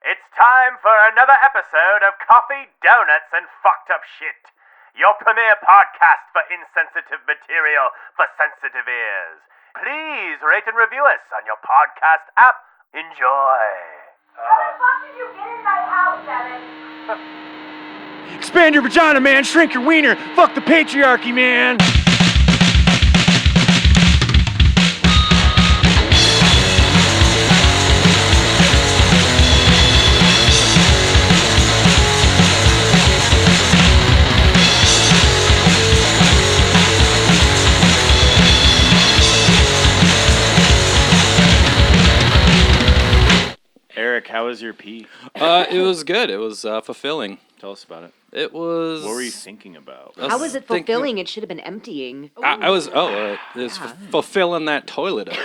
It's time for another episode of Coffee, Donuts, and Fucked Up Shit. Your premiere podcast for insensitive material for sensitive ears. Please rate and review us on your podcast app. Enjoy. How the fuck did you get in my house, Evan? Expand your vagina, man. Shrink your wiener. Fuck the patriarchy, man. Eric, how was your pee? It was good. It was fulfilling. Tell us about it. It was. What were you thinking about? How was it fulfilling? It should have been emptying. I was. It was fulfilling that toilet. With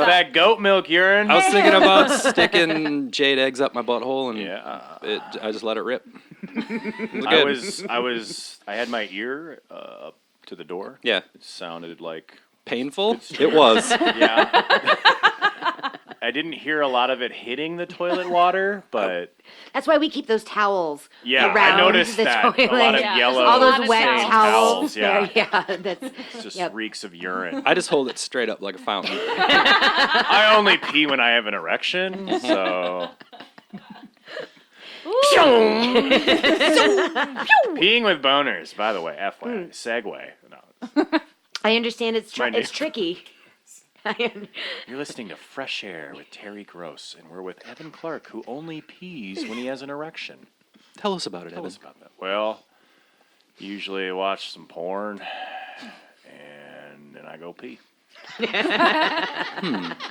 that goat milk urine. I was thinking about sticking jade eggs up my butthole, and I just let it rip. It was good. I had my ear up to the door. Yeah. It sounded like painful. It was. Yeah. I didn't hear a lot of it hitting the toilet water, but That's why we keep those towels yeah, around I noticed the that. toilet. A lot of yellow, all those wet stained towels. Yeah. There. Yeah, that's It just yep. reeks of urine. I just hold it straight up like a fountain. I only pee when I have an erection, so. Peeing with boners, by the way, FYI, segue. No. I understand it's My name. tricky. You're listening to Fresh Air with Terry Gross, and we're with Evan Clark, who only pees when he has an erection. Tell us about it, Tell Evan. us about that. Well, usually I watch some porn, and then I go pee. Wow.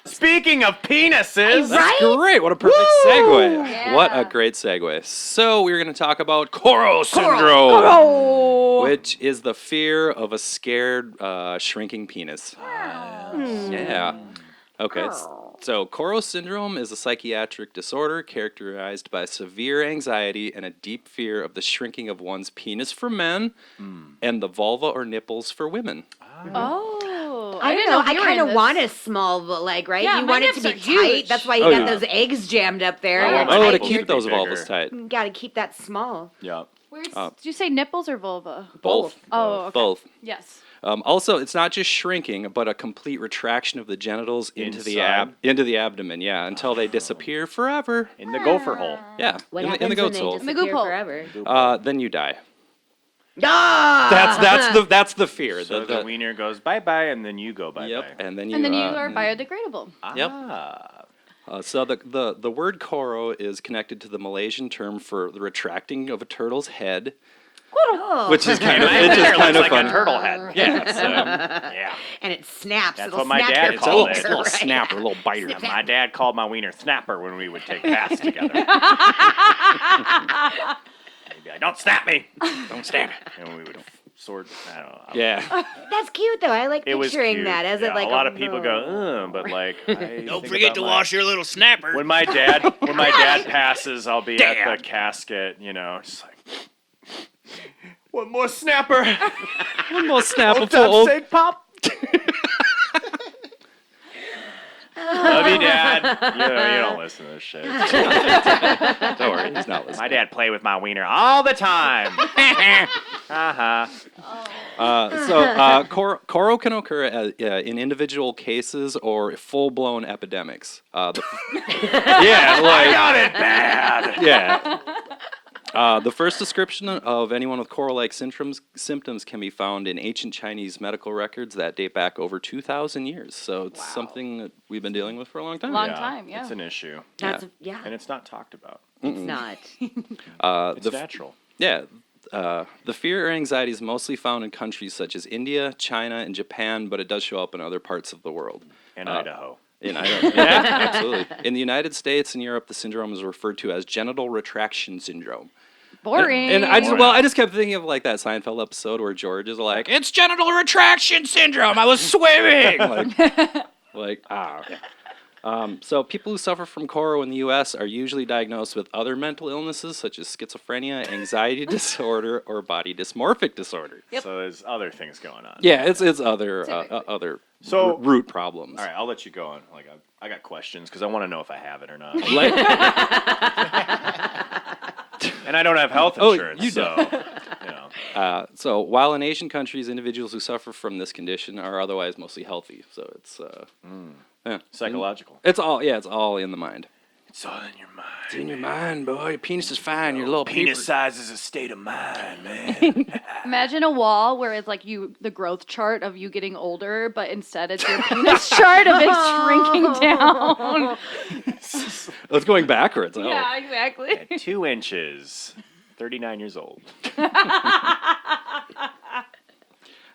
Speaking of penises, Right? Great. What a perfect segue. Yeah. What a great segue. So we're going to talk about Koro syndrome, which is the fear of a scared, shrinking penis. Yeah. Okay. So Koro syndrome is a psychiatric disorder characterized by severe anxiety and a deep fear of the shrinking of one's penis for men and the vulva or nipples for women. Oh, I don't didn't know. if I you were kind in of want a this. small leg, right? Yeah, you my want it to nips be are tight. huge. That's why you Oh, got yeah. those eggs jammed up there. Oh, You're my Oh, to tight. keep those bigger. vulvas tight. You got to keep that small. yeah. Did you say nipples or vulva? Both. Oh, okay. Both. Yes. Also, it's not just shrinking, but a complete retraction of the genitals into the abdomen. Yeah, until they disappear forever. In the gopher hole. Yeah, What in happens the goat's when hole. they the goop disappear hole. forever? Then you die. Ah! That's the fear. So the wiener goes bye-bye, and then you go bye-bye. Yep, and then you. And then you are biodegradable. Yep. Ah. So the word Koro is connected to the Malaysian term for the retracting of a turtle's head, Oh. which is kind of My hair looks like fun. a turtle head. Yeah, so Yeah. And it snaps. That's It'll what my snap dad your it's a called little, it. it's a little finger, right? snapper, a little biter. My dad called my wiener snapper when we would take baths together. He'd be like, "Don't snap me! Don't snap!" And we would sort. I don't know. Yeah. That's cute though. I like It was picturing cute. that as Yeah, it like a lot of people go, but like, Don't forget to wash your little snapper. When my dad passes, I'll be at the casket, just like, one more snapper. One more snapper For God's full. sake, Pop. Love you, Dad. You don't listen to this shit. Don't worry, he's not listening. My dad play with my wiener all the time. Koro can occur in individual cases or full-blown epidemics. Yeah, I got it bad. Yeah. The first description of anyone with Koro-like symptoms can be found in ancient Chinese medical records that date back over 2,000 years. So it's something that we've been dealing with for a long time. Long time, yeah. It's an issue, Yeah. and it's not talked about. It's not. It's natural. Yeah. The fear or anxiety is mostly found in countries such as India, China, and Japan, but it does show up in other parts of the world. And Idaho. Yeah, absolutely. In the United States and Europe, the syndrome is referred to as genital retraction syndrome. Boring. And I just kept thinking of like that Seinfeld episode where George is like, "It's genital retraction syndrome. I was swimming." Okay. So people who suffer from Koro in the U.S. are usually diagnosed with other mental illnesses such as schizophrenia, anxiety disorder, or body dysmorphic disorder. So there's other things going on. Yeah, it's other other root problems. All right, I'll let you go on. Like I got questions because I want to know if I have it or not. And I don't have health insurance, you so don't. you know. So while in Asian countries, individuals who suffer from this condition are otherwise mostly healthy. So it's yeah, Psychological. it's all in the mind. It's all in your mind. It's in your mind, boy. Your penis is fine. Your little Penis paper- size is a state of mind, man. Imagine a wall where it's like the growth chart of you getting older, but instead it's your penis chart of it shrinking down. It's going backwards. Oh. Yeah, exactly. At 2 inches, 39 years old.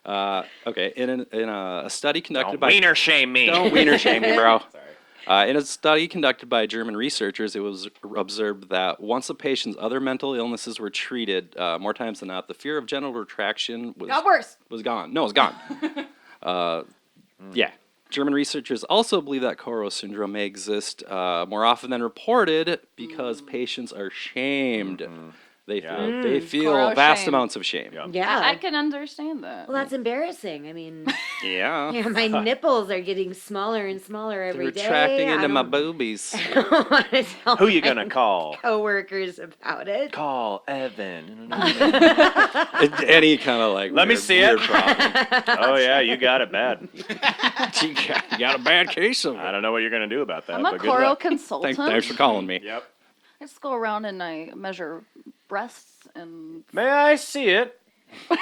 Okay. In a study conducted by Wiener shame me. Don't wiener shame me, bro. In a study conducted by German researchers, it was observed that once a patient's other mental illnesses were treated, more times than not, the fear of genital retraction Got worse. was gone. No, it's gone. Yeah. German researchers also believe that Koro syndrome may exist more often than reported because patients are shamed. They feel Koro vast shame. amounts of shame. Yeah. I can understand that. Well, that's embarrassing. I mean, Yeah. yeah, my nipples are getting smaller and smaller every day. Retracting into my I boobies. don't want to tell Who you my gonna call? coworkers about it. Call Evan. Any kind of like Let me weird- see it. weird problem. Oh yeah, you got it bad. you got a bad case of it. I don't know what you're gonna do about that. I'm a but good Koro luck. consultant. Thanks for calling me. Yep. I just go around and I measure breasts and May I see it? Is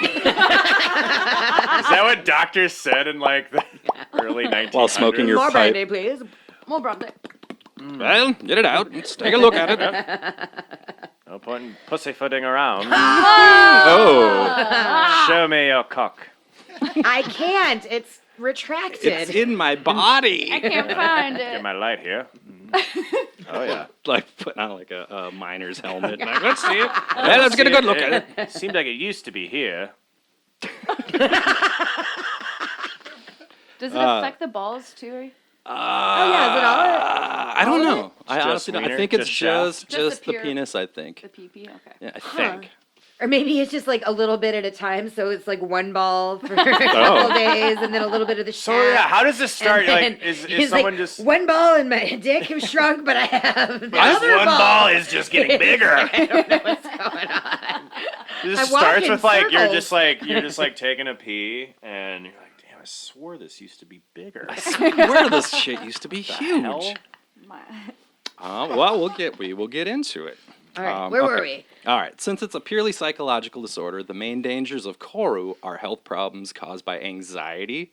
that what doctors said in like the early 1900s? While smoking your More pipe. brandy, please. more brandy. Well, get it out. Let's take a look at it. No point in pussyfooting around. Oh, Show me your cock. I can't. It's retracted. it's in my body. I can't find Get it. my light here. Oh yeah. Like putting on like a miner's helmet. Like, let's see it. Yeah, let's get a good look at it. It seemed like it used to be here. Does it affect the balls too? Oh, yeah, is it all? I don't know. I Just honestly don't. I wiener? think it's Just shaft? just the pure- penis. I think. The pee-pee? Okay. Yeah, I think. Or maybe it's just like a little bit at a time, so it's like one ball for a couple days, and then a little bit of the shaft. So yeah, how does this start? And then Like, is he's someone like, just one ball and my dick has shrunk, but I have the this other one ball is just getting bigger? I don't know what's going on. This I walk starts in with like you're circles. just like taking a pee and you're like, damn, I swore this used to be bigger. Where this shit used to be huge. hell? My- Well, we'll get into it. All right, where were okay. we? All right. Since it's a purely psychological disorder, the main dangers of Koro are health problems caused by anxiety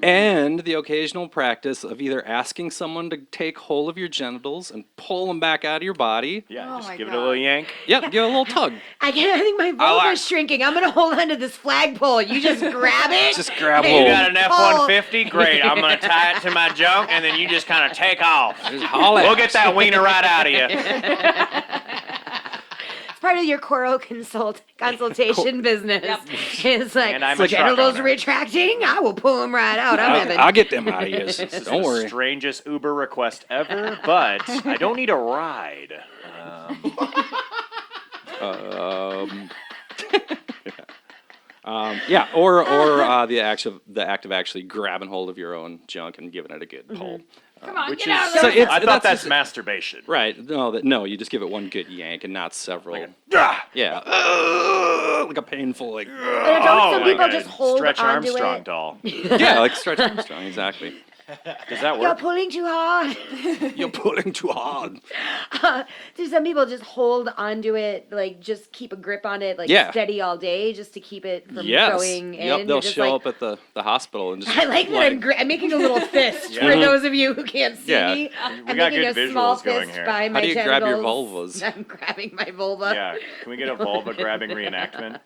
and the occasional practice of either asking someone to take hold of your genitals and pull them back out of your body. Yeah, Oh just my give it a God. little yank. Yep, give it a little tug. I think my vulva's shrinking. I'm gonna hold onto this flagpole. You just grab it. Just grab and You hold. got an pull. F-150? Great. I'm going to tie it to my junk, and then you just kind of take off. Just haul We'll ass. get that wiener right out of you. It's part of your Koro consultation business. It's like, And I'm a truck genitals owner. retracting. I will pull them right out. I'm having. I'll get them out of here. This is Don't the worry. strangest Uber request ever, but I don't need a ride. Yeah, or the act of actually grabbing hold of your own junk and giving it a good pull. Come on, Which get out is, of So there. it's- I thought that's that's masturbation. Right? No, you just give it one good yank and not several. Ah! Yeah, like a painful like. Don't Oh some my people God. just hold Stretch onto Armstrong it? doll. Yeah, like Stretch Armstrong, exactly. Does that You're work? pulling too hard. You're pulling too hard. Do some people just hold onto it, like just keep a grip on it, like Yeah. steady all day, just to keep it from Yes. going in? Yep, You're they'll just show like, up at the hospital and just. I like that I'm making a little fist Yeah. for those of you who can't see Yeah. me. We I'm got making good a small visuals going fist here. by How my do you grab your genitals. vulvas? I'm grabbing my vulva. Yeah. Can we get a vulva grabbing reenactment?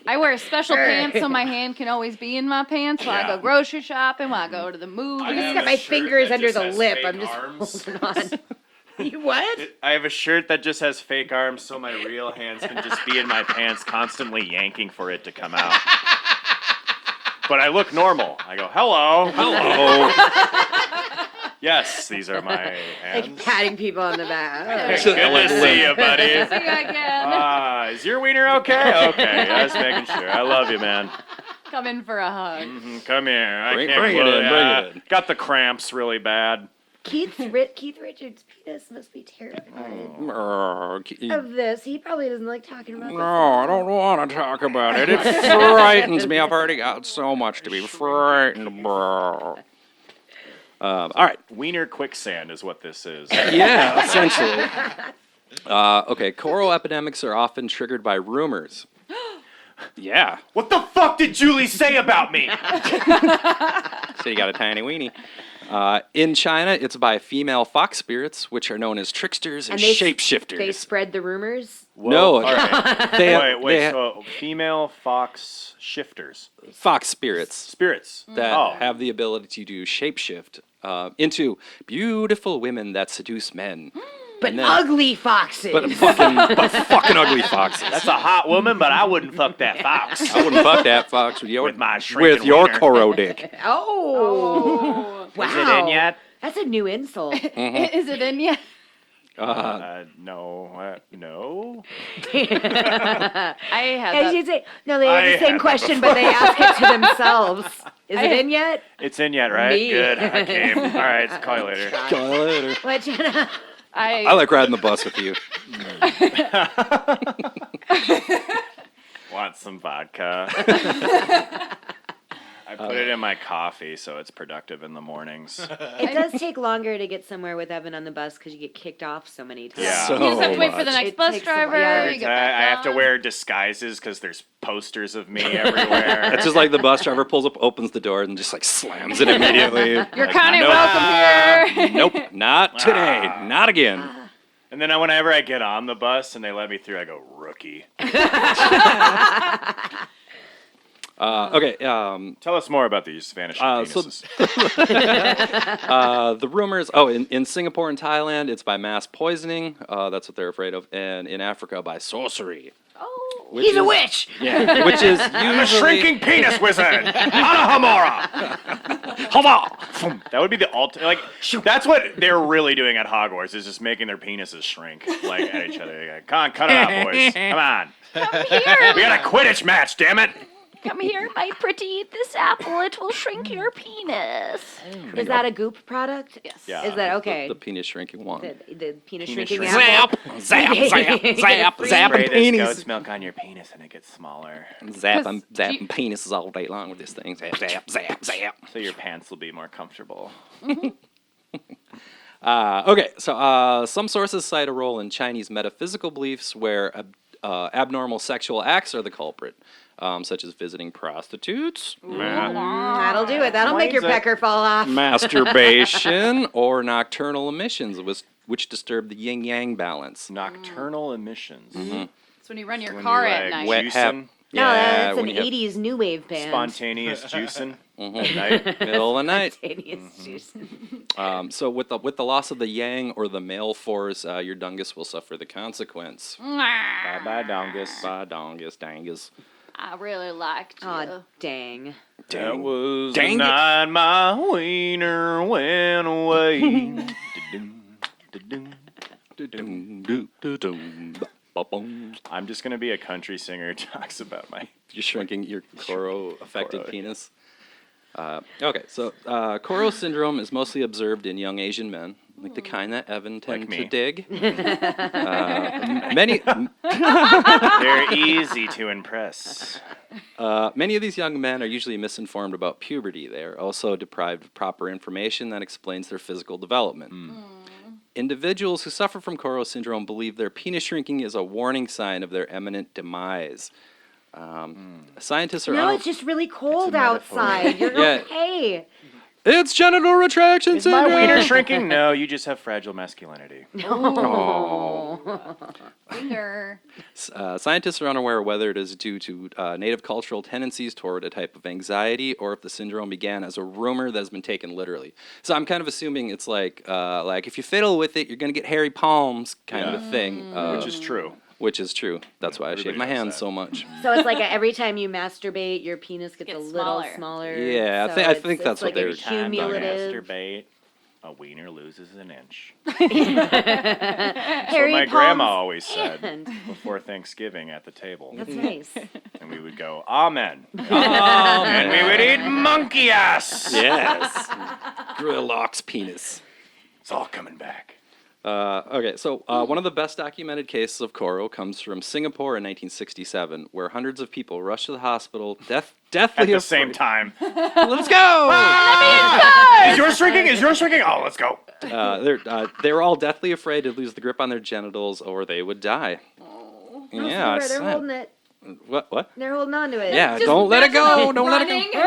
I wear special pants so my hand can always be in my pants while I Yeah. go grocery shopping, while I go to the movies. I just got my fingers under the lip. I'm just holding on. You what? I have a shirt that just has fake arms, so my real hands can just be in my pants, constantly yanking for it to come out. But I look normal. I go, hello. Hello. Yes, these are my hands. Like patting people on the back. Good to see you, buddy. See you again. Is your wiener okay? Okay, just making sure. I love you, man. Come in for a hug. Come here. I Bring can't it in, bring it in. Got the cramps really bad. Keith Richards' penis must be terrified of this. He probably doesn't like talking about this. No, I don't want to talk about it. It frightens me. I've already got so much to be frightened about. All right. Wiener quicksand is what this is. Yeah, essentially. Okay, Koro epidemics are often triggered by rumors. Yeah. What the fuck did Julie say about me? So you got a tiny weenie. In China, it's by female fox spirits, which are known as tricksters and shapeshifters. They spread the rumors. No, All right. they So female fox shifters, fox spirits spirits that have the ability to shapeshift into beautiful women that seduce men. But And then- ugly foxes. But fucking ugly foxes. That's a hot woman, but I wouldn't fuck that fox. I wouldn't fuck that fox with your With my shrinking wiener. Koro dick. oh. Wow. Is it in yet? That's a new insult. Is it in yet? No. No. I had I that. should say, no, they have I the same have question, but they ask it to themselves. Is it in yet? It's in yet, right? Me. Good. I came. All right. Call you later. What, Jenna? I like riding the bus with you. Want some vodka? I put it in my coffee so it's productive in the mornings. It does take longer to get somewhere with Evan on the bus because you get kicked off so many times. Yeah. So You just have to wait for the much. next It bus takes a while. driver. Yeah. You get I back have to on. wear disguises because there's posters of me everywhere. It's just like the bus driver pulls up, opens the door, and just like slams it immediately. You're Like, kind of nope. welcome here. Nope, not today, not again. And then whenever I get on the bus and they let me through, I go, rookie. Okay, Tell us more about these vanishing so- penises. the rumors. Oh, in Singapore and Thailand, it's by mass poisoning. That's what they're afraid of, and in Africa by sorcery. Oh. Which He's a is- witch! Yeah, which is I'm a usually shrinking penis wizard! Anahamora! That would be the ultimate. Like, that's what they're really doing at Hogwarts, is just making their penises shrink, like, at each other. Like, come on, cut it out, boys. Come on. Come here. We got a Quidditch match, damn it! Come here, my pretty. Eat this apple. It will shrink your penis. Is that a Goop product? Yes. Yeah. Is that okay? the penis shrinking one. The penis Penis shrinking shrinking. apple? Zap, zap, zap, Spray and this penis. goat's milk on your penis and it gets smaller. Zapping do you- penises all day long with this thing. Zap, zap, zap, zap. So your pants will be more comfortable. Okay, so some sources cite a role in Chinese metaphysical beliefs where abnormal sexual acts are the culprit, such as visiting prostitutes, That'll do it. That'll make your Explains it. pecker fall off. masturbation, or nocturnal emissions, which disturb the yin-yang balance. Nocturnal emissions. It's when you run your When car you're, at like, night. wet juicing, No, that's when an you have 80s new wave band. spontaneous juicing at night. middle of the night. Spontaneous juice. So with the loss of the yang or the male force, your dungus will suffer the consequence. Bye-bye, dongus. Bye, dongus, dangus. I really liked you. Aw, dang. That was Dang the it. night my wiener went away. Da-dum, da-dum. I'm just going to be a country singer who talks about my... You're shrinking your Koro-affected Koro. penis. Okay, so Koro syndrome is mostly observed in young Asian men, like the kind that Evan tend Like to me. dig. Many They're easy to impress. many of these young men are usually misinformed about puberty. They are also deprived of proper information that explains their physical development. Individuals who suffer from Koro syndrome believe their penis shrinking is a warning sign of their imminent demise. Scientists are No, it's just really cold metaphor. outside. You're Yeah. okay. It's genital retraction Is my syndrome. wiener shrinking? No, you just have fragile masculinity. Finger. Scientists are unaware whether it is due to native cultural tendencies toward a type of anxiety, or if the syndrome began as a rumor that has been taken literally. So I'm kind of assuming it's like if you fiddle with it, you're gonna get hairy palms, kind of a thing. Which is true. Which is true. That's why I shave my everybody knows hands that. so much. So it's like every time you masturbate, your penis gets a Gets little smaller. smaller. Yeah, I So think it's that's what like they were a talking about. cumulative. Masturbate. a wiener loses an inch. Harry That's what my grandma Palm's always said hand. before Thanksgiving at the table. That's nice. And we would go, Amen. And we would eat monkey ass. Yes. Grillock's penis. It's all coming back. Okay, so one of the best documented cases of Koro comes from Singapore in 1967, where hundreds of people rushed to the hospital, deathly At the afraid. same time. Let's go! Is yours shrinking? Is yours shrinking? Oh, let's go. They were all deathly afraid to lose the grip on their genitals or they would die. Yeah, I They're said. holding it. What? They're holding on to it. Yeah, don't let it go. Don't let it go.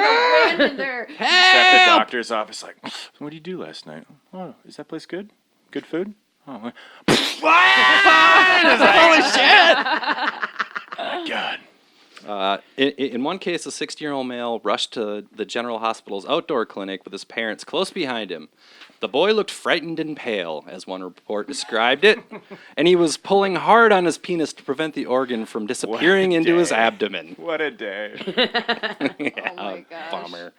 And they're Just at the doctor's office, like, what did you do last night? Oh, is that place good? Good food? Oh, holy shit! Oh my God. In one case, a 60-year-old male rushed to the General Hospital's outdoor clinic with his parents close behind him. The boy looked frightened and pale, as one report described it, and he was pulling hard on his penis to prevent the organ from disappearing into his abdomen. What a day. Yeah, oh my gosh. bummer.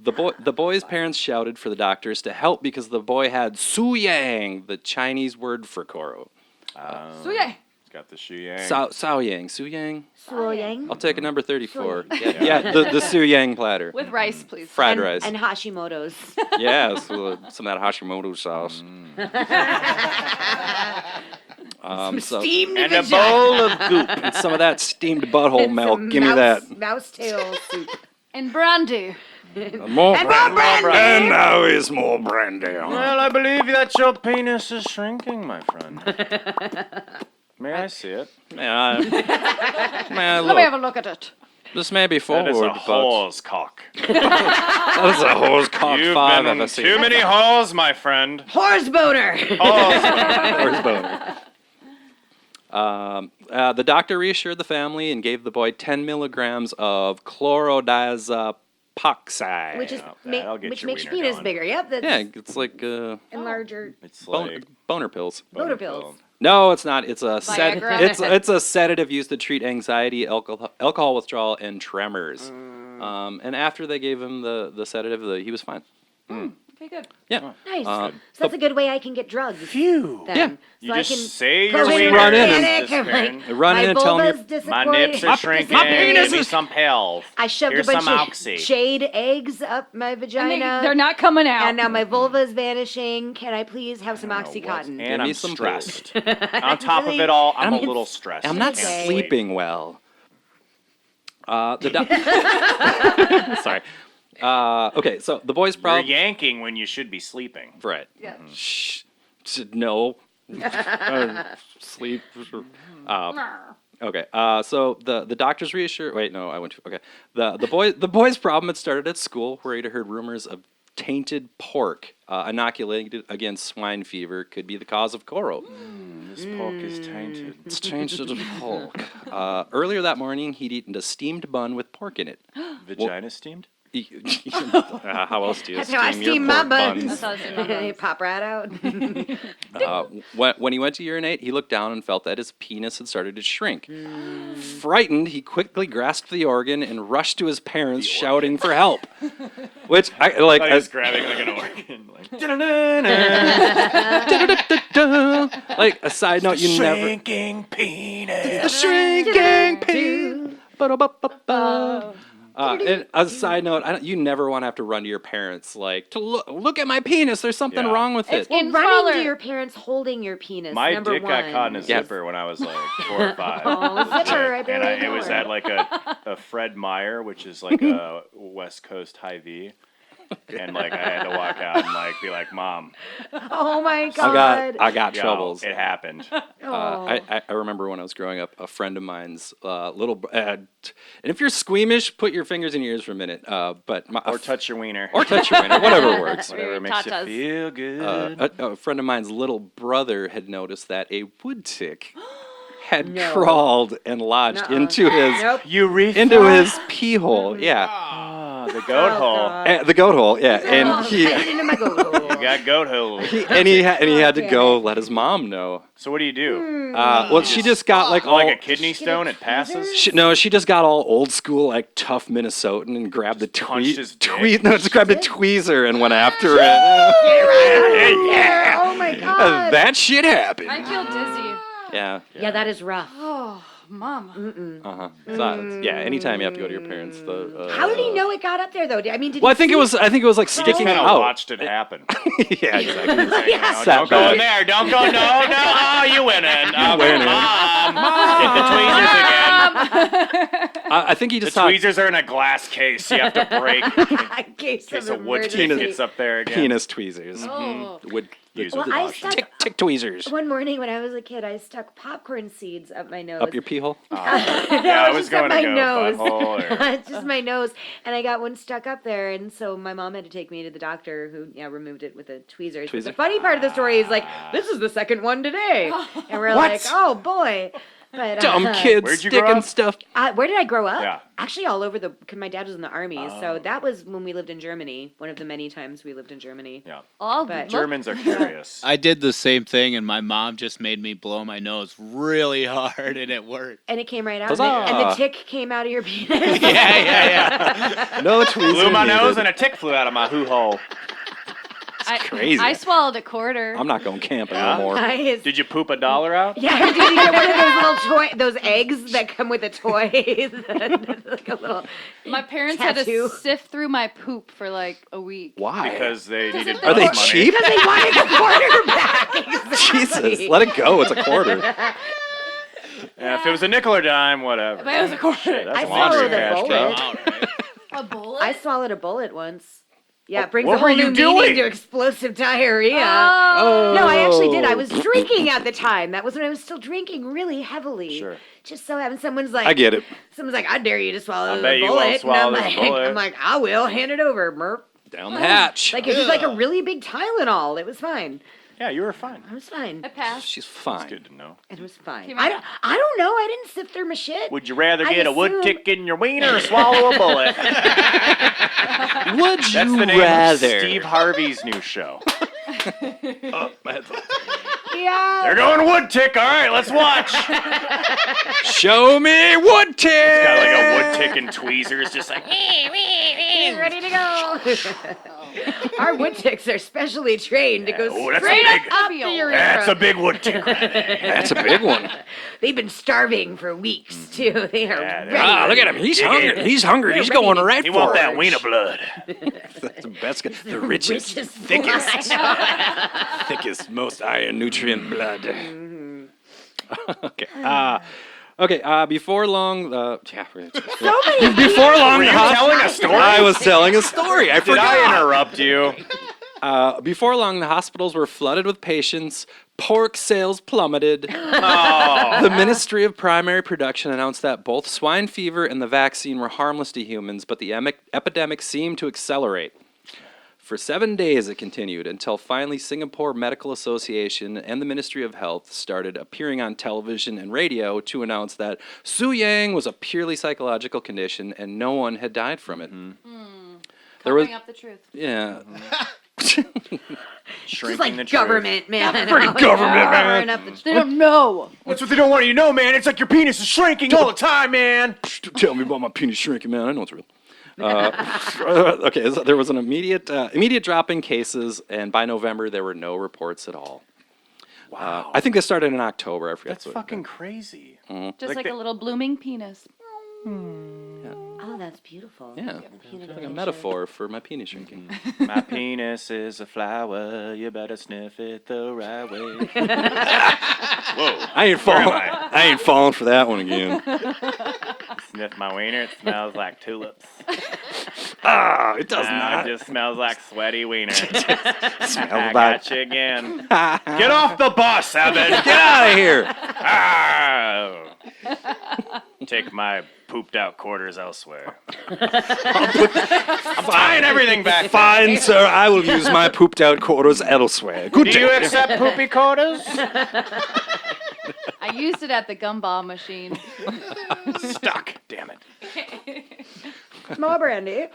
The boy's parents shouted for the doctors to help because the boy had su yang, the Chinese word for Koro. So yeah. It's got the Xu Yang. Sao yang, su yang. Suo Yang. I'll take a number 34. Yeah, the su yang platter. With rice, please. Fried and, rice. And Hashimoto's. Yeah, so, some of that Hashimoto sauce. Steamed And a vagina. bowl of goop. And some of that steamed butthole milk. Some Give me that. Mouse tail soup. And brandy. More And more brandy. And now is more brandy. Well, I believe that your penis is shrinking, my friend. May I see it? May I Let me have look? a look at it. This may be forward, That is a but whore's cock. that is a horse cock You've 5 been I've in seen. too many halls, my friend. Horse boner. Horse boner. The doctor reassured the family and gave the boy 10 milligrams of chlorodiazepoxide. Which is that'll get which your makes your wiener penis going. bigger. Yep. That's yeah, it's like enlarger. It's like boner pills. Boner pills. No, it's not. It's a Viagra. it's a sedative used to treat anxiety, alcohol withdrawal, and tremors. And after they gave him the sedative, he was fine. Okay, good. Yeah. Nice. Uh, so that's a good way I can get drugs. Phew. Then. Yeah. So You I just can say go your in wiener run in is and- disappearing. Run in my and tell 'em vulva's you're- My nips are shrinking. Give me some pills. I shoved Here's a bunch some of Oxy. jade eggs up my vagina. They're not coming out. And now my vulva is vanishing. Can I please have some I don't know what's- Oxycontin? And me I'm some stressed. On top of it all, I'm a little stressed. I'm not I can't sleeping well. Sorry. Okay, so the boy's You're problem. yanking when you should be sleeping. Right. Yeah. Shh. No. Sleep. Okay. So the doctors reassure. Wait, no, I went to. Okay. The boy's problem had started at school, where he'd heard rumors of tainted pork inoculated against swine fever could be the cause of Koro. This pork is tainted. It's tainted pork. Earlier that morning, he'd eaten a steamed bun with pork in it. Vagina steamed? How else do you That's how I steam your steam my pork buns. buns? That's how I steam my They buns. pop right out. When he went to urinate, he looked down and felt that his penis had started to shrink. Frightened, he quickly grasped the organ and rushed to his parents, shouting for help. Which I like. I was grabbing like an organ. Like, Like a side note, you never. shrinking penis. A shrinking penis. Ba-da-ba-ba-ba. And as a side note, you never want to have to run to your parents like to look at my penis. There's something Yeah. wrong with it. Well, In running smaller- to your parents holding your penis. My number dick got one. caught in a Yes. zipper when I was like 4 or 5. Oh, zipper, I And barely it know was her. at like a Fred Meyer, which is like a West Coast Hy-Vee. And like I had to walk out and like be like, Mom, Oh my god. I got yo, troubles. it happened. I remember when I was growing up, a friend of mine's and if you're squeamish, put your fingers in your ears for a minute. But Or touch your wiener. touch your wiener, whatever works. Whatever makes you Tatas. feel good. A friend of mine's little brother had noticed that a wood tick had No. crawled and lodged into his Nope. Urethra? into his pee hole. Yeah. Oh, the goat hole. The goat hole, yeah. And I get into my goat hole. You got goat hole. he had to go let his mom know. So what do you do? Well, she just got like all Like a kidney stone, it passes? She just got all old school, like tough Minnesotan, and grabbed the punched his dick? just grabbed a tweezer and went after it. Oh my god. That shit happened. I feel dizzy. Yeah. Yeah, that is rough. Oh, mom. So, yeah. Anytime you have to go to your parents, How did he know it got up there though? I mean, did Well, he I think see it was like Just sticking kind of out. watched it happen. Yeah, exactly. Yeah. Don't go in there. Don't go. No. Oh, you went in. Oh, went in. Mom. Get the tweezers again. I think he The just thought tweezers are in a glass case. You have to break in In case case of a wood emergency. teeth gets up there again. penis tweezers. Oh. Would Use Well, with I caution. stuck tick tweezers one morning when I was a kid. I stuck popcorn seeds up my nose. up your pee hole. Yeah, I was just up going to my go nose. butthole or... Just my nose, and I got one stuck up there, and so my mom had to take me to the doctor, who removed it with a tweezers. But the Tweezer? funny part of the story is like, this is the second one today, and we're What? like, oh boy. But, Dumb kids Where'd you grow sticking up? stuff. where did I grow up? Yeah. Actually, all over because my dad was in the army, so that was when we lived in Germany. One of the many times we lived in Germany. Yeah. Oh, But- look. Germans are curious. I did the same thing, and my mom just made me blow my nose really hard, and it worked. And it came right out, Huzzah. and the tick came out of your penis. Yeah. No tweezer. Blew my nose needed. and a tick flew out of my hoo hole. crazy. I swallowed a quarter. I'm not going camping Yeah? no more. Nice. Did you poop $1 out? Yeah, did you get one of those little those eggs that come with a toy? Like a little. My parents had Tattoo. to sift through my poop for like a week. Why? Because they needed Are they bus money. cheap? Because they wanted the quarter back. Exactly. Jesus, let it go. It's a quarter. Yeah, if it was a nickel or dime, whatever. But it was a quarter. Shit, that's I laundry swallowed a cash, bro. bullet. All right. A bullet? I swallowed a bullet once. Yeah, it brings What a whole were you new meaning doing? to explosive diarrhea. Oh. No, I actually did. I was drinking at the time. That was when I was still drinking really heavily. Sure. Just so having someone's like, I get it. someone's like, I dare you to swallow I the bet you bullet. won't swallow and this I'm like, bullet. I'm like, I will. Hand it over, Merp. Down the hatch. Like it was like a really big Tylenol. It was fine. Yeah, you were fine. I was fine. I passed. She's It's fine. good to know. It was fine. Came I out- don't know. I didn't sift through my shit. Would you rather I get a wood assume- tick in your wiener or swallow a bullet? Would That's you the name rather? of Steve Harvey's new show. Oh, my headphones. Yeah. They're going wood tick. All right, let's watch. Show me wood tick. Got like a wood tick and tweezers, just like. He's ready to go. Our wood ticks are specially trained to go Oh, that's a straight big- up the urethra. That's a big wood tick. That's a big one. They've been starving for weeks too. They are Yeah, ready. Ah, look at him. He's hungry. He's hungry. He's ready going to right You for want it. that wiener blood? That's the best. The richest, Richest thickest, blood. thickest, most iron nutrient blood. Okay. Before long, So many before long, Were you telling a story? I was telling a story. I Did forgot. I interrupt you? Before long, the hospitals were flooded with patients. Pork sales plummeted. Oh. The Ministry of Primary Production announced that both swine fever and the vaccine were harmless to humans, but the epidemic seemed to accelerate. For 7 days it continued until finally Singapore Medical Association and the Ministry of Health started appearing on television and radio to announce that Su Yang was a purely psychological condition and no one had died from it. There was, Covering up the truth. yeah. Just Shrinking like the truth. government, man. Freaking government, man. Covering up the They don't know. That's what they don't want you to know, man. It's like your penis is shrinking all the time, man. Tell me about my penis shrinking, man. I know it's real. Okay, so there was an immediate drop in cases, and by November there were no reports at all. Wow. I think this started in October. I forget. That's fucking crazy. Just Like like the- a little blooming penis. Oh, that's beautiful. Yeah, Peanut like a nature. metaphor for my penis shrinking. My penis is a flower. You better sniff it the right way. Whoa. I ain't Where am falling. I ain't falling for that one again. Sniff my wiener. It smells like tulips. Ah, it does It not. just smells like sweaty wiener. Smell I bad. got you again. Get off the bus, Evan. Get out of here. Ah. Take my pooped out quarters elsewhere. I'm tying everything back. Fine, sir. I will use my pooped out quarters elsewhere. Good Do you day. accept poopy quarters? I used it at the gumball machine. Stuck. Damn it. More brandy.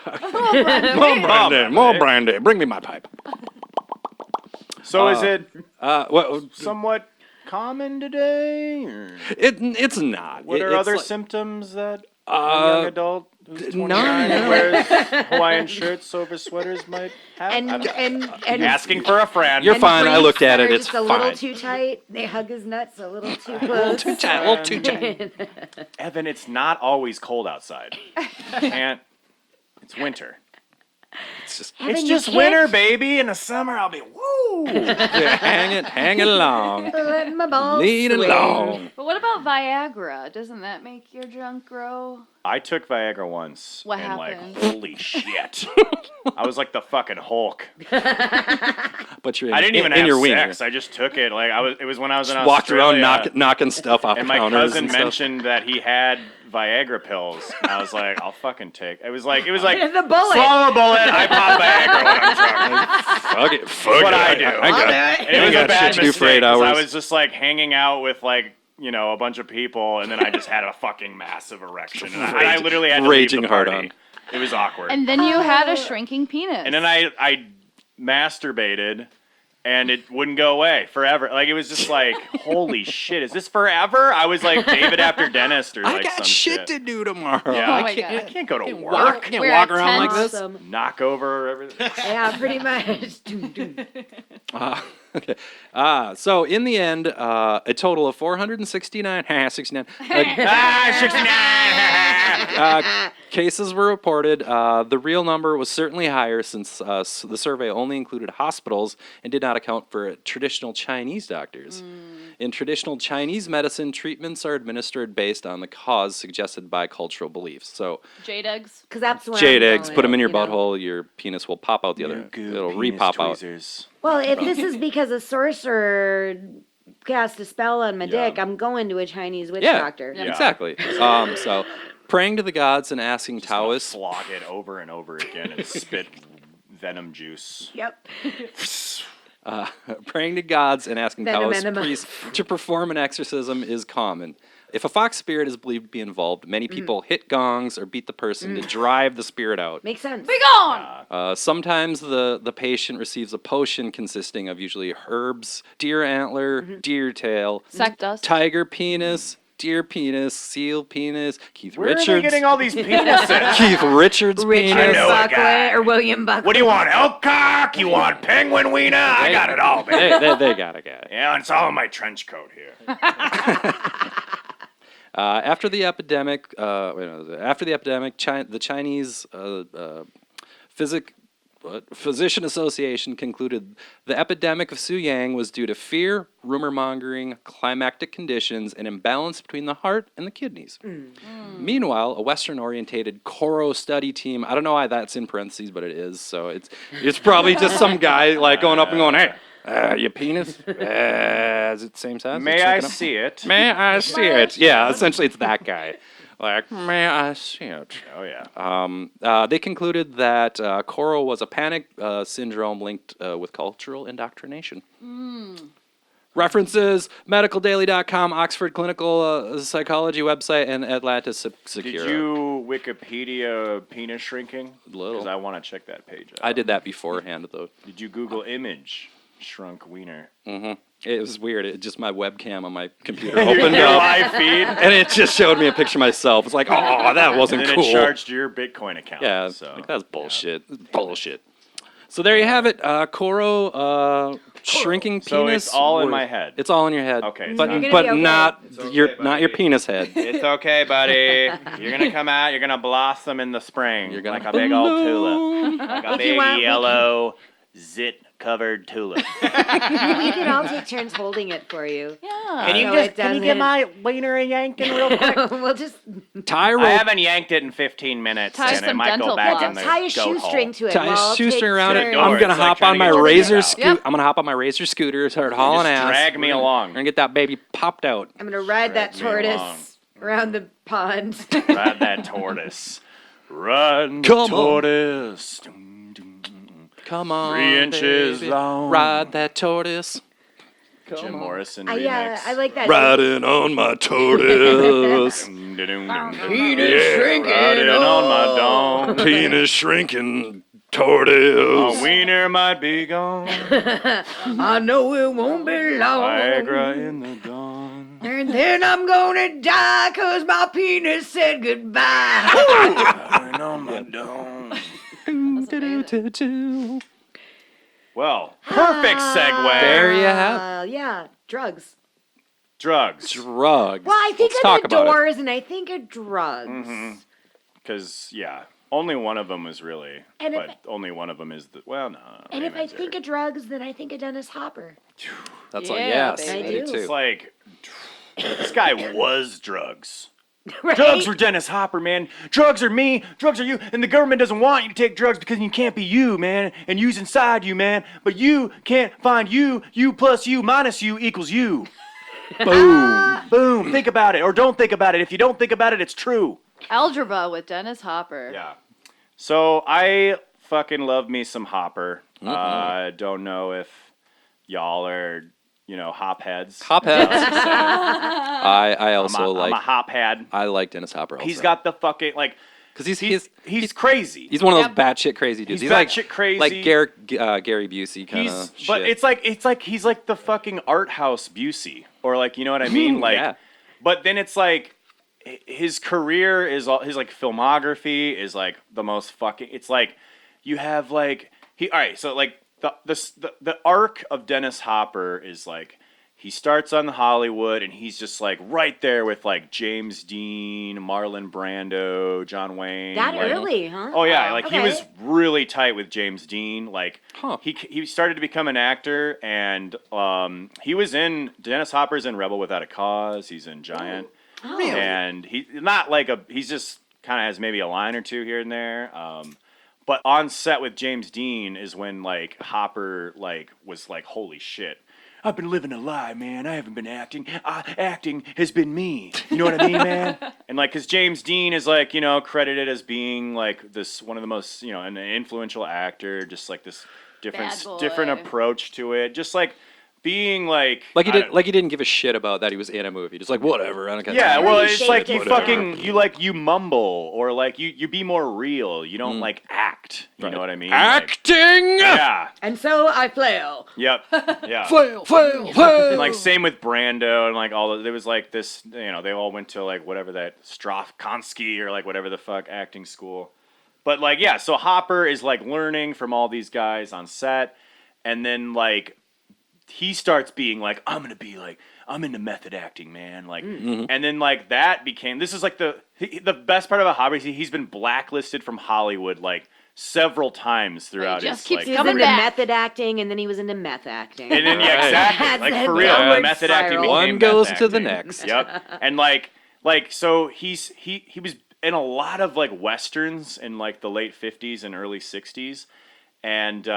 More brandy. Bring me my pipe. So is it What? somewhat common today? Or It's not. what are It's other like- symptoms that a young adult who's 29 none. and wears Hawaiian shirts over sweaters might have? And Asking for a friend. You're fine. I looked at it. It's It's just a little fine. too tight. They hug his nuts a little too A little close. too tight. A little too tight. Evan, it's not always cold outside. You can't. It's winter. It's just Evan, It's you just can't winter, baby. In the summer, I'll be woo. hang it along. let my balls Lead swing. along. But what about Viagra? Doesn't that make your junk grow? I took Viagra once. What and happened? like, holy shit. I was like the fucking Hulk. But you're in, I didn't even in have your sex. wiener. I just took it. Like it was when I was in Just walked around Australia, knocking stuff off and the my counters cousin and stuff. mentioned that he had Viagra pills. And I was like, I'll fucking take. It was like The bullet. swallow a bullet. I pop Viagra when I'm drunk. Fuck it. what I do. I got, And it I was a got bad shit to do for mistake 8 'cause I hours. was just like hanging out with like a bunch of people, and then I just had a fucking massive erection, and I literally had to Raging leave the hard party. on. It was awkward. And then you had a shrinking penis. And then I masturbated, and it wouldn't go away forever. Like it was just like, holy shit, is this forever? I was like David after dentist or I like got some shit to do tomorrow. Yeah, Oh I my can't. I God. can't go to Walk, work. can't We're walk at around like 10. this. Awesome. Knock over everything. Yeah, pretty much. Doom, doom. Okay. So in the end, a total of 469 cases were reported. The real number was certainly higher since the survey only included hospitals and did not account for traditional Chinese doctors. In traditional Chinese medicine, treatments are administered based on the cause suggested by cultural beliefs. So, Jade eggs. Because that's where jade I'm eggs, going, put them in your you know? butthole, your penis will pop out the other. It'll re-pop out. Well, if this is because a sorcerer cast a spell on my dick, I'm going to a Chinese witch doctor. Yeah. Exactly. So, praying to the gods and asking Taoists. Flog it over and over again and spit venom juice. Yep. Praying to gods and asking Venom Taoist enema. priests to perform an exorcism is common. If a fox spirit is believed to be involved, many people hit gongs or beat the person to drive the spirit out. Makes sense. Be gone! Sometimes the patient receives a potion consisting of usually herbs, deer antler, deer tail, Sack dust. tiger penis, deer penis, seal penis, Keith Where are Richards. they getting all these penises? Keith Richards Richard penis. know a Buckley guy. or William Buckley. What do you want, elk cock? You want penguin wiener? I got it all, baby. They got it. Yeah, it's all in my trench coat here. After the epidemic, the Chinese Physician Association concluded the epidemic of Su Yang was due to fear, rumor mongering, climactic conditions, and imbalance between the heart and the kidneys. Meanwhile, a Western-orientated Koro study team, I don't know why that's in parentheses, but it is, so it's probably just some guy like going up and going, hey, your penis? Is it the same size? May I see it? May I see it? Yeah, essentially it's that guy. Like, may I see it? Oh, yeah. They concluded that Koro was a panic syndrome linked with cultural indoctrination. References, medicaldaily.com, Oxford Clinical Psychology website, and Atlantis Secura. Did you Wikipedia penis shrinking? Little. Because I want to check that page out. I did that beforehand, though. Did you Google image shrunk wiener? It was weird. It just my webcam on my computer Your opened up, live feed? and it just showed me a picture of myself. It's like, oh, that wasn't And then cool. it charged your Bitcoin account. Yeah, so like, that's bullshit. Bullshit. So there you have it. Koro, shrinking penis. So it's all in word. my head. It's all in your head. Okay, but so- You're gonna be okay. not okay, your buddy. not your penis head. It's okay, buddy. You're gonna come out. You're gonna blossom in the spring. You're gonna like a big old tulip, like a If you big want, we yellow zit-covered tulip. We can all take turns holding it for you. Yeah. Can you So just it can you get doesn't- my wiener a yanking real quick? We'll just Tie I rope. haven't yanked it in 15 minutes, Tie and it some might go dental back floss. in the tie a goat shoestring hole. to it. Tie We'll a all shoestring take around it. turns. Door, I'm gonna it's like hop trying on to my get your razor dick out. scooter. Yep. I'm gonna hop on my razor scooter, start hauling Just ass. drag me along. We're gonna get that baby popped out. I'm gonna ride that Drag me along. tortoise around the pond. Ride that tortoise. Run, Come on. tortoise. Come on, 3 inches baby. long. Ride that tortoise. Jim Morrison Yeah, remix. I like that. Riding on my tortoise. Penis shrinking. Riding on my dong. Penis shrinking tortoise. My wiener might be gone. I know it won't be long. Viagra in the dawn. And then I'm gonna die 'cause my penis said goodbye. Riding on my dong. Well, perfect segue. There you have Yeah, drugs. Drugs. drugs. Well, I think Let's talk of the about it. Doors and I think of drugs. Because, yeah, only one of them is really. And if but only one of them is the. Well, no. And if I think of drugs, then I think of Dennis Hopper. That's Yeah, all. Yes, baby. I do It's too. like. This guy was drugs. Right? Drugs were Dennis Hopper, man. Drugs are me. Drugs are you. And the government doesn't want you to take drugs because you can't be you, man. And you's inside you, man. But you can't find you. You plus you minus you equals you. Boom. Boom. Think about it. Or don't think about it. If you don't think about it, it's true. Algebra with Dennis Hopper. Yeah. So I fucking love me some Hopper. Don't know if y'all are, hop heads. Hop heads. I also I'm a hop head. I like Dennis Hopper. Also. He's got the fucking because he's crazy. He's one of those batshit crazy dudes. He's like batshit crazy. like Gary Busey kind of. But it's like he's like the fucking art house Busey, or you know what I mean? Yeah. But then it's like his career is all his filmography is the most fucking. It's like you have all right. So the arc of Dennis Hopper is he starts on the Hollywood and he's just right there with James Dean, Marlon Brando, John Wayne. That early, huh? Oh yeah, he okay. was really tight with James Dean. Huh. He started to become an actor, and he was in Dennis Hopper's in Rebel Without a Cause. He's in Giant, and he's not he's just kind of has maybe a line or two here and there. But on set with James Dean is when Hopper was holy shit. I've been living a lie, man. I haven't been acting. Acting has been me. You know what I mean, man? And because James Dean is credited as being this one of the most an influential actor, just this Bad boy. different approach to it, just being he didn't give a shit about that he was in a movie. Just whatever. I don't care. yeah, well, it's shaped you it. fucking you mumble or you be more real. You don't act. You know what I mean? Acting. Yeah. And so I flail. Yep. Yeah. Fail. And same with Brando and all there was this they all went to whatever that Strofkonsky or whatever the fuck acting school. But yeah, so Hopper is learning from all these guys on set, and then he starts being I'm gonna be I'm into method acting, man. And then that became this is the best part about Hopper. He's been blacklisted from Hollywood several times throughout just his keeps He was Coming into back. method acting, and then he was into meth acting. and then yeah, exactly That's for the real. downward Method acting spiral. became One meth goes to the acting. next. Yep. And so he was in a lot of westerns in the late 50s and early 60s, and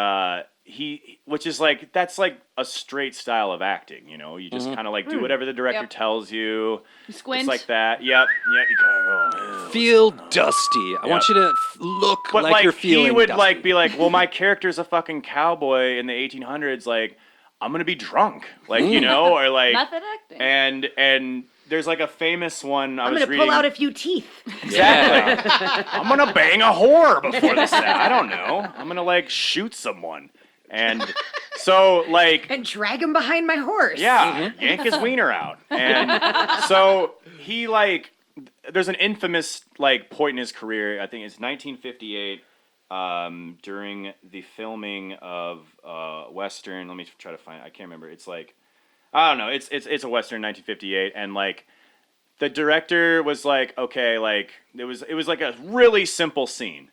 which is that's a straight style of acting, you just kind of do whatever the director Yep. tells you. Squint. It's like that. Yep. You go, Feel dusty. I want you to look but like you're feeling he would dusty. be well, my character's a fucking cowboy in the 1800s. I'm gonna be drunk, or Method acting. and there's a famous one I'm was gonna reading. pull out a few teeth. Exactly. I'm gonna bang a whore before the set. I don't know. I'm gonna shoot someone, and so And drag him behind my horse. yeah, yank his wiener out, and so he there's an infamous point in his career. I think it's 1958. During the filming of Western, let me try to find. I can't remember. It's I don't know. It's a Western 1958, and the director was okay, it was a really simple scene,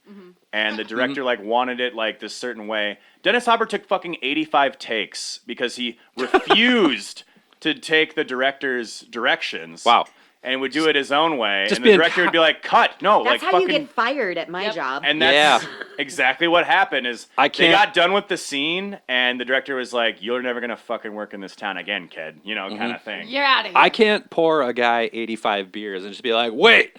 and the director wanted it this certain way. Dennis Hopper took fucking 85 takes because he refused to take the director's directions. Wow. And would do it his own way, Just and the being director would be cut. No, That's how fucking. you get fired at my job. And that's exactly what happened. I They can't- got done with the scene, and the director was like, "You're never gonna fucking work in this town again, kid." Kind of thing. You're out of here. I can't pour a guy 85 beers and just be like, wait,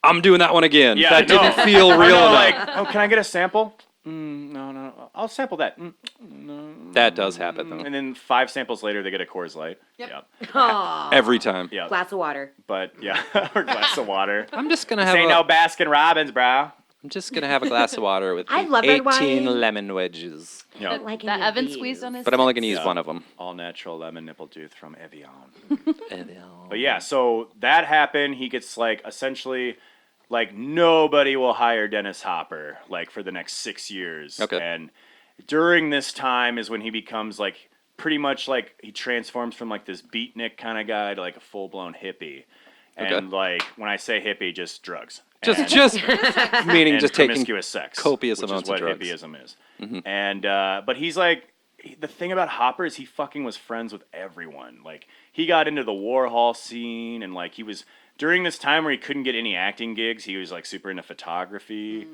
I'm doing that one again. Yeah, that no. didn't feel I real know, enough. oh, can I get a sample? No, I'll sample that. No, That does happen, though. And then 5 samples later, they get a Coors Light. Yep. Aw. Every time. Yeah. Glass of water. But, yeah, or a glass of water. I'm just going to This have ain't no Baskin Robbins, bro. I'm just going to have a glass of water with I the love red 18 wine. lemon wedges. Yeah. Like That any of Evan these. squeezed on his. But I'm only going to use Yeah. one of them. All natural lemon nipple tooth from Evian. But yeah, so that happened. He gets like essentially like nobody will hire Dennis Hopper like for the next 6 years. Okay. And during this time is when he becomes like pretty much like he transforms from like this beatnik kind of guy to like a full blown hippie. And Okay. like when I say hippie, just drugs. Just meaning And just taking promiscuous sex, copious which amounts is of what drugs. hippieism is. And but he's like the thing about Hopper is he fucking was friends with everyone. Like he got into the Warhol scene, and like he was during this time where he couldn't get any acting gigs. He was like super into photography,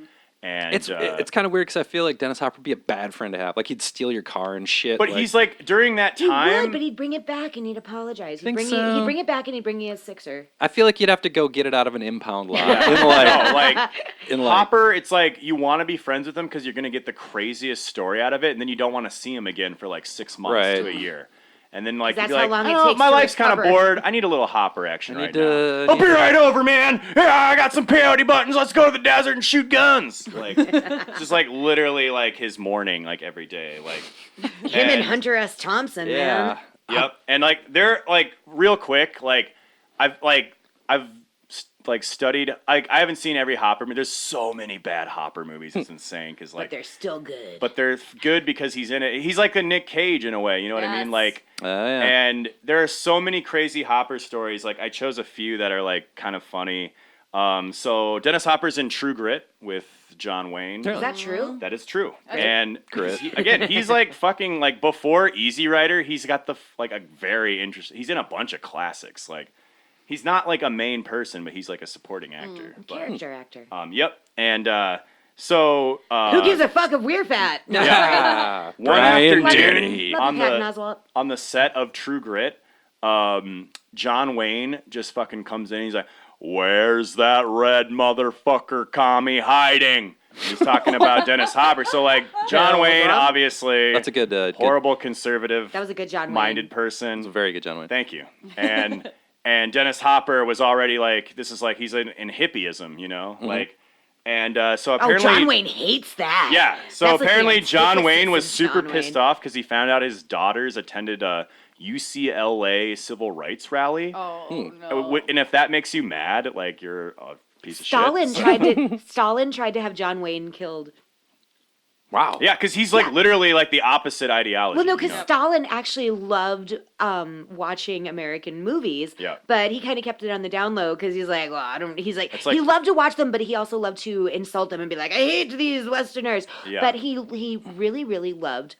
and It's kind of weird because I feel like Dennis Hopper would be a bad friend to have. Like he'd steal your car and shit. but he's like during that He time. would, but he'd bring it back and he'd apologize. He'd Think bring, so? he'd bring it back and he'd bring you a sixer. I feel like you'd have to go get it out of an impound lot. no, like in like Hopper, it's like you want to be friends with him because you're gonna get the craziest story out of it, and then you don't want to see him again for like 6 months Right. to a year. And then, like, you'd That's be how like, long it "Oh, takes my to life's kind of recover." bored. I need a little Hopper action I right need now. to- I'll be right over, man. Yeah, I got some peyote buttons. Let's go to the desert and shoot guns. Like, just like literally like his morning, like every day. Like Him and Hunter S. Thompson, man. yeah. Yep. And like they're like real quick. Like I've studied. I haven't seen every Hopper movie. There's so many bad Hopper movies. It's insane because But like. they're still good. But they're good because he's in it. He's like the Nick Cage in a way. You know what I mean? Yes. Like. Yeah. And there are so many crazy Hopper stories. Like I chose a few that are like kind of funny. So Dennis Hopper's in True Grit with John Wayne. Is that true? That is true. Okay. And Grit. again, he's like fucking like before Easy Rider. He's got the like a very interesting. He's in a bunch of classics. Like he's not like a main person, but he's like a supporting actor. But, Character actor. yep. And so Who gives a fuck if we're fat? No. yeah. One Brian afternoon Denny. Love on you, Patton the Oswalt. on the set of True Grit, John Wayne just fucking comes in. He's like, "Where's that red motherfucker commie hiding?" He's talking about Dennis Hopper. So like John Yeah, Wayne, Rob. obviously, That's a good, horrible conservative That was a good John Wayne. minded person. That's a very good gentleman. Thank you. And and Dennis Hopper was already like, this is like he's in hippieism, you know, like, and so Oh, apparently John Wayne hates that. yeah. So That's like the apparently John Wayne was antithesis of super John pissed Wayne. off because he found out his daughters attended a UCLA civil rights rally. Oh no. And if that makes you mad, like you're a piece of shit. Stalin tried to have John Wayne killed. Wow. Yeah, because he's like literally like the opposite ideology. Well, no, you because know? Stalin actually loved watching American movies. Yeah. But he kind of kept it on the down low because he's like, well, I don't. He's like, It's like- he loved to watch them, but he also loved to insult them and be like, I hate these Westerners. Yeah. But he really, really loved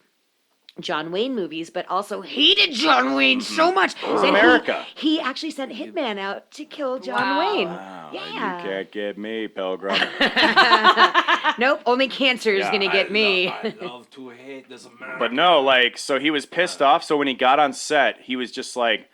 John Wayne movies, but also hated John Wayne so much. was that America. He actually sent Hitman out to kill John Wow. Wayne. Wow, Yeah. you can't get me, Pilgrim. Nope, only cancer is Yeah, gonna get me. love to hate this America. But no, like, so he was pissed off. So when he got on set, he was just like,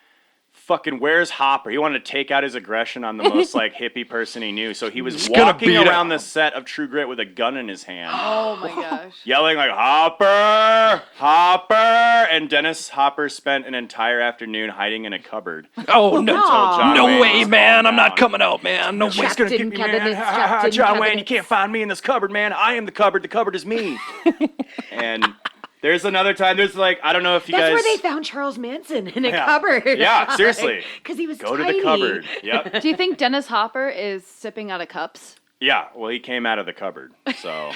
fucking, where's Hopper? He wanted to take out his aggression on the most, like, hippie person he knew. So he was gonna walking beat around him. the set of True Grit with a gun in his hand, Oh my gosh. yelling, like, Hopper! Hopper! And Dennis Hopper spent an entire afternoon hiding in a cupboard. Oh, no. Aw. John No Wayne way, was man. calmed I'm not down. coming out, man. No way. Nobody's gonna Trapped get in me, man. cabinets, Ha, ha, ha. trapped in John Wayne, you cabinets. can't find me in this cupboard, man. I am the cupboard. The cupboard is me. And there's another time. There's like, I don't know if you That's guys where they found Charles Manson in a Yeah. cupboard. Yeah, seriously. Because he was go tiny. to the cupboard. Yep. Do you think Dennis Hopper is sipping out of cups? Yeah. Well, he came out of the cupboard. So,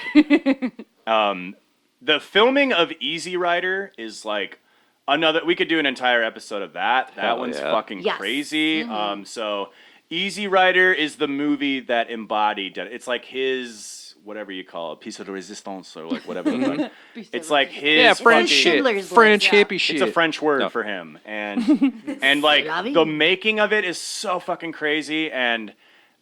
the filming of Easy Rider is like another. We could do an entire episode of that. That Hell one's yeah. fucking Yes. crazy. So, Easy Rider is the movie that embodied. It's like his whatever you call it, piece de resistance or like whatever. the fuck. It's like his. Yeah, French fucking- shit. Schindler's French List, yeah. hippie shit. It's a French word No. for him, and like C'est la vie. the making of it is so fucking crazy, and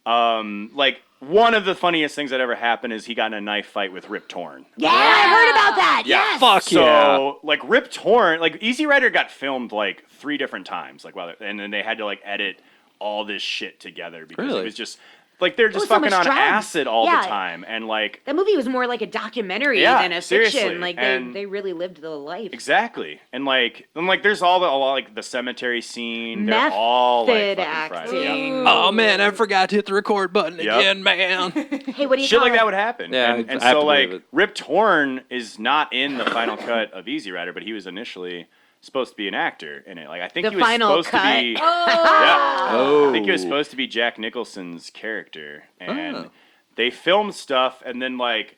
like one of the funniest things that ever happened is he got in a knife fight with Rip Torn. Yeah, I heard about that. Yes. Fuck yeah. So like Rip Torn, like Easy Rider got filmed like 3 different times, like and then they had to like edit all this shit together because Really? it was just like they're just so fucking much on drugs. acid all Yeah. the time, and like That movie was more like a documentary Yeah, than a seriously. fiction. Like And- they really lived the life. exactly, and like there's all like the cemetery scene. They're all like Method fucking fried. acting. Yeah. Oh man, I forgot to hit the record button Yep. again, man. Hey, what do you Shit call like it? that would happen. Yeah, and I have so to like believe it. Rip Torn is not in the final cut of Easy Rider, but he was initially supposed to be an actor in it. Like I think The he was final supposed cut. to be. Yeah. Oh. I think he was supposed to be Jack Nicholson's character, and Oh. they filmed stuff, and then like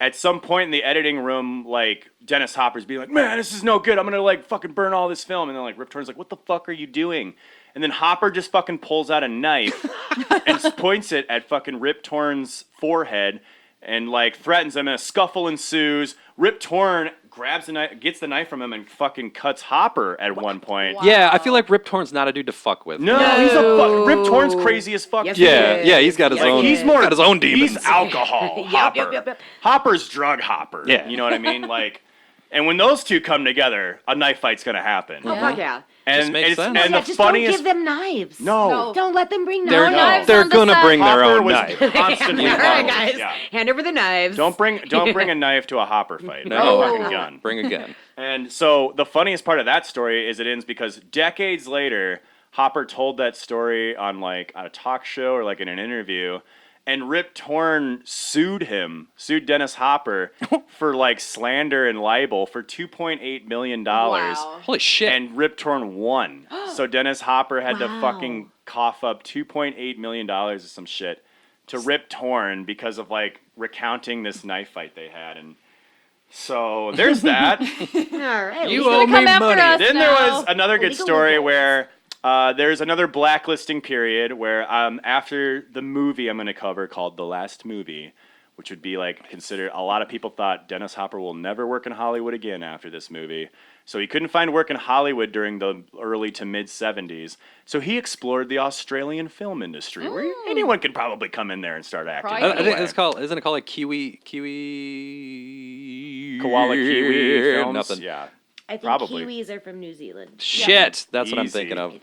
at some point in the editing room, like Dennis Hopper's being like, "Man, this is no good. I'm gonna like fucking burn all this film," and then like Rip Torn's like, "What the fuck are you doing?" And then Hopper just fucking pulls out a knife and points it at fucking Rip Torn's forehead and like threatens him, and a scuffle ensues. Rip Torn grabs the knife, gets the knife from him, and fucking cuts Hopper at one point. Yeah, I feel like Rip Torn's not a dude to fuck with. No, he's a Rip Torn's crazy as fuck. Yes, too. he Yeah, is. yeah, he's got his Like, own. he's more got his own demons. He's alcohol. Hopper. Yep. Hopper's drug Hopper. Yeah. You know what I mean? Like, and when those two come together, a knife fight's gonna happen. Oh, fuck yeah. And makes it's sense. and Yeah, the just funniest. don't give them knives. No. Don't let them bring They're knives. knives on the gonna set. bring their Hopper own was knife. constantly All right, involved. guys. Yeah. Hand over the knives. Don't bring a knife to a Hopper fight. Bring No. a fucking gun. Bring a gun. And so the funniest part of that story is it ends because decades later, Hopper told that story on like on a talk show or like in an interview, and Rip Torn sued Dennis Hopper for like slander and libel for $2.8 million. Wow. Holy shit. And Rip Torn won. So Dennis Hopper had to Wow. fucking cough up $2.8 million or some shit to Rip Torn because of like recounting this knife fight they had. And so there's that. All right. You we- owe Come me after money. us Then there now. was another good Illegal story loopholes. where there's another blacklisting period where after the movie I'm going to cover called The Last Movie, which would be like considered, a lot of people thought Dennis Hopper will never work in Hollywood again after this movie. So he couldn't find work in Hollywood during the early to mid 70s. So he explored the Australian film industry where anyone can probably come in there and start acting. Probably. I think anyway. it's called. Isn't it called like Kiwi? Koala Kiwi films. Nothing. Yeah. I think probably. Kiwis are from New Zealand. Shit, that's what I'm Easy. thinking of.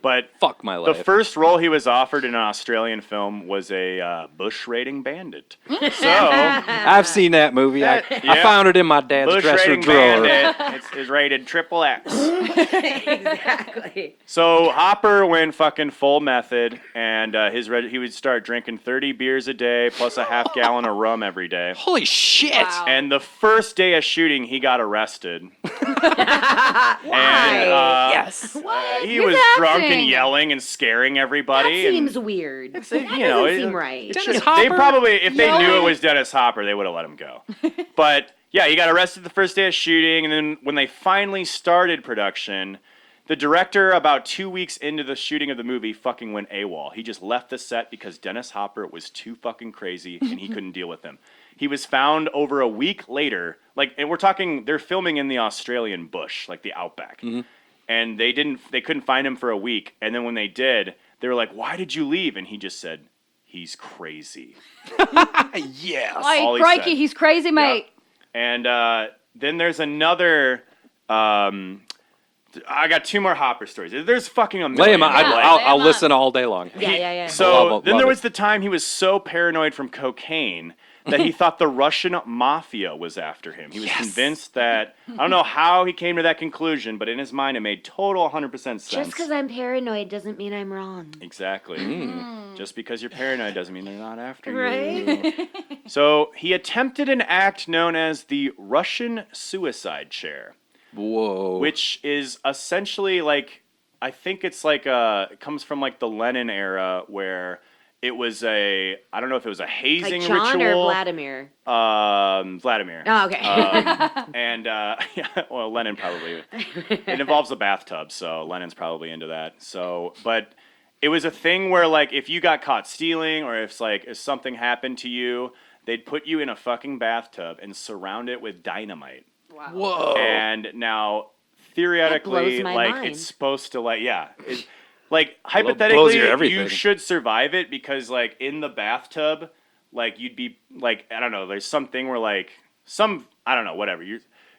But Fuck my the life. first role he was offered in an Australian film was a bush raiding bandit. So, I've seen that movie. I Yeah. found it in my dad's bush dresser raiding drawer. bandit is rated XXX. Exactly. So Hopper went fucking full method, and he would start drinking 30 beers a day plus a half gallon of rum every day. Holy shit! Wow. And the first day of shooting, he got arrested. Why? Yes. He He's was drunk and acting. yelling and scaring that everybody. seems and weird. you That know, doesn't seem right. Dennis they Hopper? probably, if they knew it Yelling. was Dennis Hopper, they would have let him go. But yeah, he got arrested the first day of shooting, and then when they finally started production, the director, about 2 weeks into the shooting of the movie, fucking went AWOL. He just left the set because Dennis Hopper was too fucking crazy and he couldn't deal with him. He was found over a week later, and we're talking, they're filming in the Australian bush, like the outback. And they couldn't find him for a week. And then when they did, they were like, "Why did you leave?" And he just said, "He's crazy." Yes. all Like, he crikey, said. he's crazy, mate. And then there's another. I got two more Hopper stories. There's fucking a million. Lay him out. Yeah, I'll lay him listen all day long. Yeah. So Love then there it. was the time he was so paranoid from cocaine that he thought the Russian mafia was after him. He was convinced that, I don't know how he came to that conclusion, but in his mind it made total 100% sense. Just because I'm paranoid doesn't mean I'm wrong. Exactly. Just because you're paranoid doesn't mean they're not after you. Right? So he attempted an act known as the Russian suicide chair, Whoa. which is essentially like, I think it's like it comes from like the Lenin era where it was I don't know if it was a hazing Like John ritual. or Vladimir? Vladimir. Oh, okay. And yeah, well, Lenin probably. It involves a bathtub, so Lenin's probably into that. So, but it was a thing where like if you got caught stealing or if something happened to you, they'd put you in a fucking bathtub and surround it with dynamite. Wow. Whoa. And now theoretically, blows my like mind. it's supposed to like blows hypothetically your you everything. should survive it because like in the bathtub, like you'd be like I don't know, there's something where like I don't know, whatever.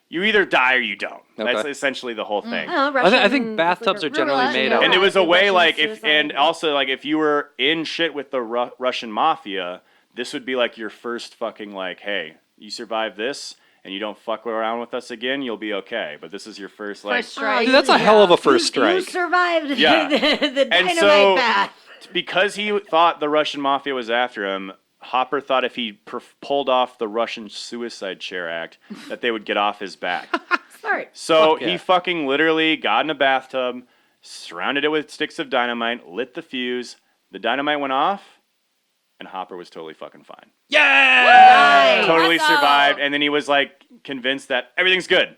You either die or you don't. Okay. That's essentially the whole thing. Well, I think bathtubs are generally made out of. And it was a way like Russian if you were in shit with the Russian mafia, this would be like your first fucking like, hey, you survive this and you don't fuck around with us again, you'll be okay. But this is your first like. First strike. Dude, that's a hell of a first You strike. survived Yeah. the And dynamite so bath. because he thought the Russian mafia was after him, Hopper thought if he pulled off the Russian Suicide Chair Act, that they would get off his back. Smart. So Fuck yeah. he fucking literally got in a bathtub, surrounded it with sticks of dynamite, lit the fuse. The dynamite went off, and Hopper was totally fucking fine. Yeah. Nice. Totally Let's go. survived, and then he was like convinced that everything's good.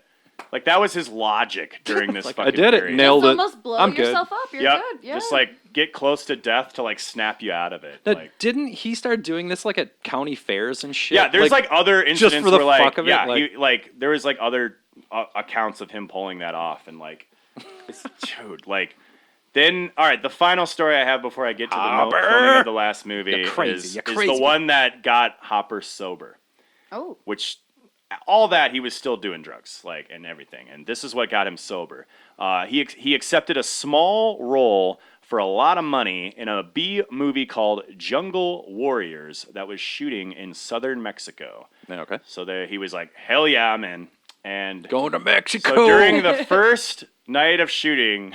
Like that was his logic during this fucking I did it. period. Nailed Just it. almost blow I'm good. yourself up. You're Yep. good. Yeah. Just like get close to death to like snap you out of it. Now, Like, didn't he start doing this like at county fairs and shit? yeah, there's like other incidents for the where like fuck of it, yeah, like- he like there was like other accounts of him pulling that off and like it's dude like then all right, the final story I have before I get to the Hopper! filming of the last movie You're crazy, is you're the crazy. one that got Hopper sober, oh. which all that he was still doing drugs like and everything, and this is what got him sober. He accepted a small role for a lot of money in a B movie called Jungle Warriors that was shooting in southern Mexico. Okay. So there he was like, hell yeah, I'm in. And Going to Mexico. so during the first night of shooting,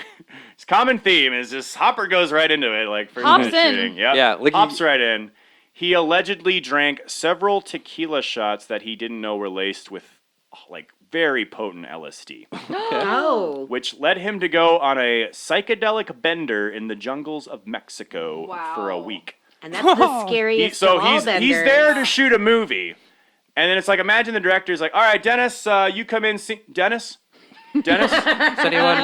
his common theme is just Hopper goes right into it, like first Hops night of in. shooting. Yep. Yeah, like hops right in. He allegedly drank several tequila shots that he didn't know were laced with like very potent LSD, Oh. which led him to go on a psychedelic bender in the jungles of Mexico for a Wow. week. And that's the scariest So of all he's benders. there to shoot a movie, and then it's like imagine the director's like, all right, Dennis, you come in. Dennis, Has anyone,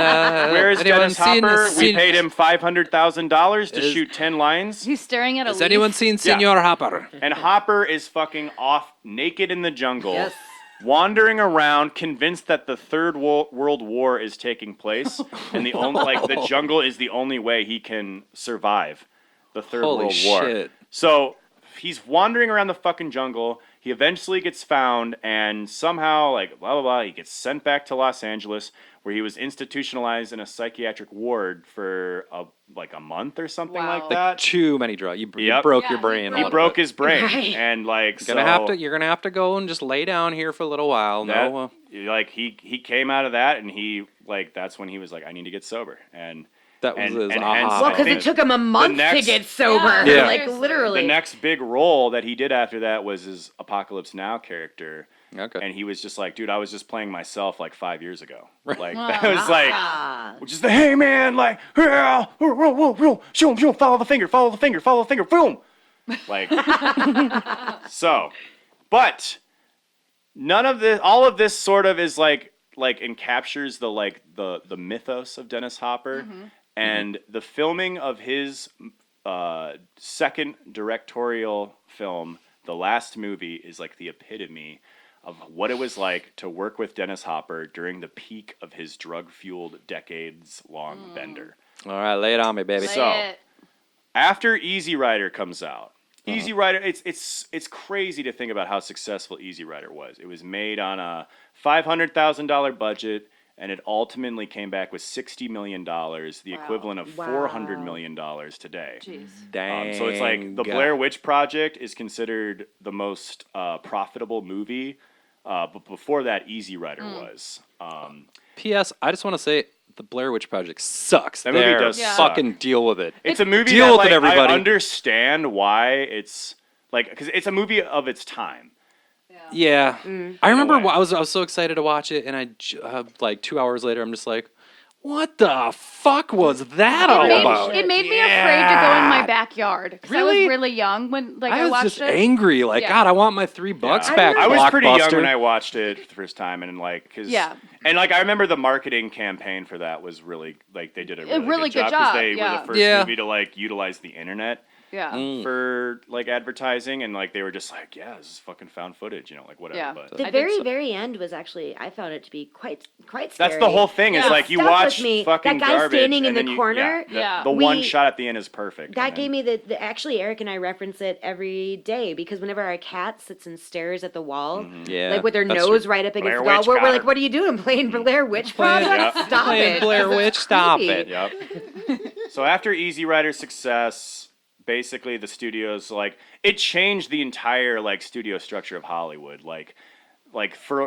where is anyone Dennis Hopper? We seen, paid him $500,000 to Is- shoot 10 lines, He's staring at a Has leaf. anyone seen Senor Hopper? and Hopper is fucking off naked in the jungle. Yes. Wandering around, convinced that the Third World War is taking place, and the only like the jungle is the only way he can survive the Third Holy World War. shit. So he's wandering around the fucking jungle. He eventually gets found, and somehow, like blah blah blah, he gets sent back to Los Angeles, where he was institutionalized in a psychiatric ward for like a month or something Wow. like that. Too many drugs. You Yep. broke Yeah, your he brain. He out of broke it. his brain, Right. and like You're gonna have to go and just lay down here for a little while. that, No, like he came out of that, and he like that's when he was like, I need to get sober, and that was and- his and aha. hence- Well, I because think it took him a month to next- get sober. Yeah. Like, Seriously. literally. the next big role that he did after that was his Apocalypse Now character. Okay. And he was just like, dude, I was just playing myself like 5 years ago. Like Wow. that was like, Ah. which is the hey man, like, show, follow the finger, boom. Like, so, but none of this, all of this sort of is like encaptures the mythos of Dennis Hopper, and the filming of his second directorial film, the last movie, is like the epitome of what it was like to work with Dennis Hopper during the peak of his drug-fueled, decades-long bender. All right, lay it on me, baby. Lay So- it. After Easy Rider comes out, Easy Rider, it's crazy to think about how successful Easy Rider was. It was made on a $500,000 budget, and it ultimately came back with $60 million, the Wow. equivalent of Wow. $400 million today. Jeez. Dang. So it's like the Blair Witch Project is considered the most profitable movie, but before that, Easy Rider was. P.S. I just want to say the Blair Witch Project sucks. That movie There, does Yeah. suck. fucking deal with it. It's a movie Deal that with like, it, everybody. I understand why it's like because it's a movie of its time. Yeah, I remember way. I was so excited to watch it, and like 2 hours later, I'm just like, what the fuck was that all about? It made me afraid to go in my backyard because I Really? was really young when I was watched just it. angry, like Yeah. God, I want my $3 Yeah. back. I was pretty young Blockbuster. when I watched it the first time, and like, cause, Yeah. and like I remember the marketing campaign for that was really like they did a really, really good good job job, they were yeah. the first Yeah. movie to like utilize the internet. Yeah. for like advertising, and like they were just like, yeah, this is fucking found footage, like whatever. Yeah. But The I did very, so- very end was actually, I found it to be quite scary. that's the whole thing. Is Yeah. like you Stuck with watch me. fucking That guy garbage, standing in and then the you- corner. Yeah. The one We- shot at the end is perfect. That and gave then- me the actually Eric and I reference it every day because whenever our cat sits and stares at the wall, Yeah, like with their that's nose true. right up against Blair the wall, Witch we're got like, her. what are you doing? Playing Blair Witch Playing- Project? Yeah. Stop Playing it. Blair This is Witch, stop creepy. it. Yep. So after Easy Rider's success, basically the studios like it changed the entire like studio structure of Hollywood. Like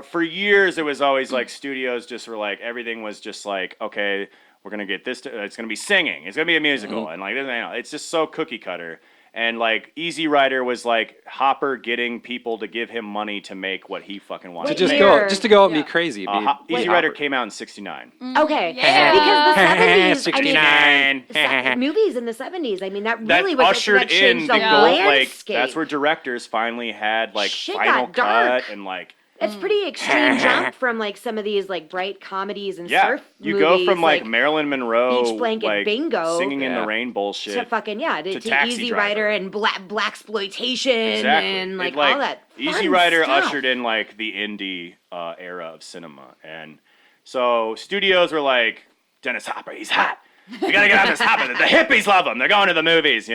for years it was always like studios just were like everything was just like, okay, we're gonna get this. It's gonna be singing. It's gonna be a musical, and like it's just so cookie cutter. And like Easy Rider was like Hopper getting people to give him money to make what he fucking wanted. What to Just make. year? just to go and Yeah. be crazy. Easy Rider came out in '69. Okay. Yeah. Because the 70s, 69. movies in the 70s, I mean, that That really was ushered that changed in the the gold. Like landscape. that's where directors finally had like Shit final got dark. cut and like. It's pretty extreme jump from like some of these like bright comedies and Yeah, surf you movies, go from like Marilyn Monroe, Beach Blanket like, Bingo. singing in Yeah. the rain bullshit. to fucking to Taxi Easy Driver. Rider and black exploitation Exactly. and like It, all that. Easy fun Rider stuff. ushered in like the indie era of cinema, and so studios were like, Dennis Hopper, he's hot. We gotta get out this Hopper. The hippies love him. They're going to the movies,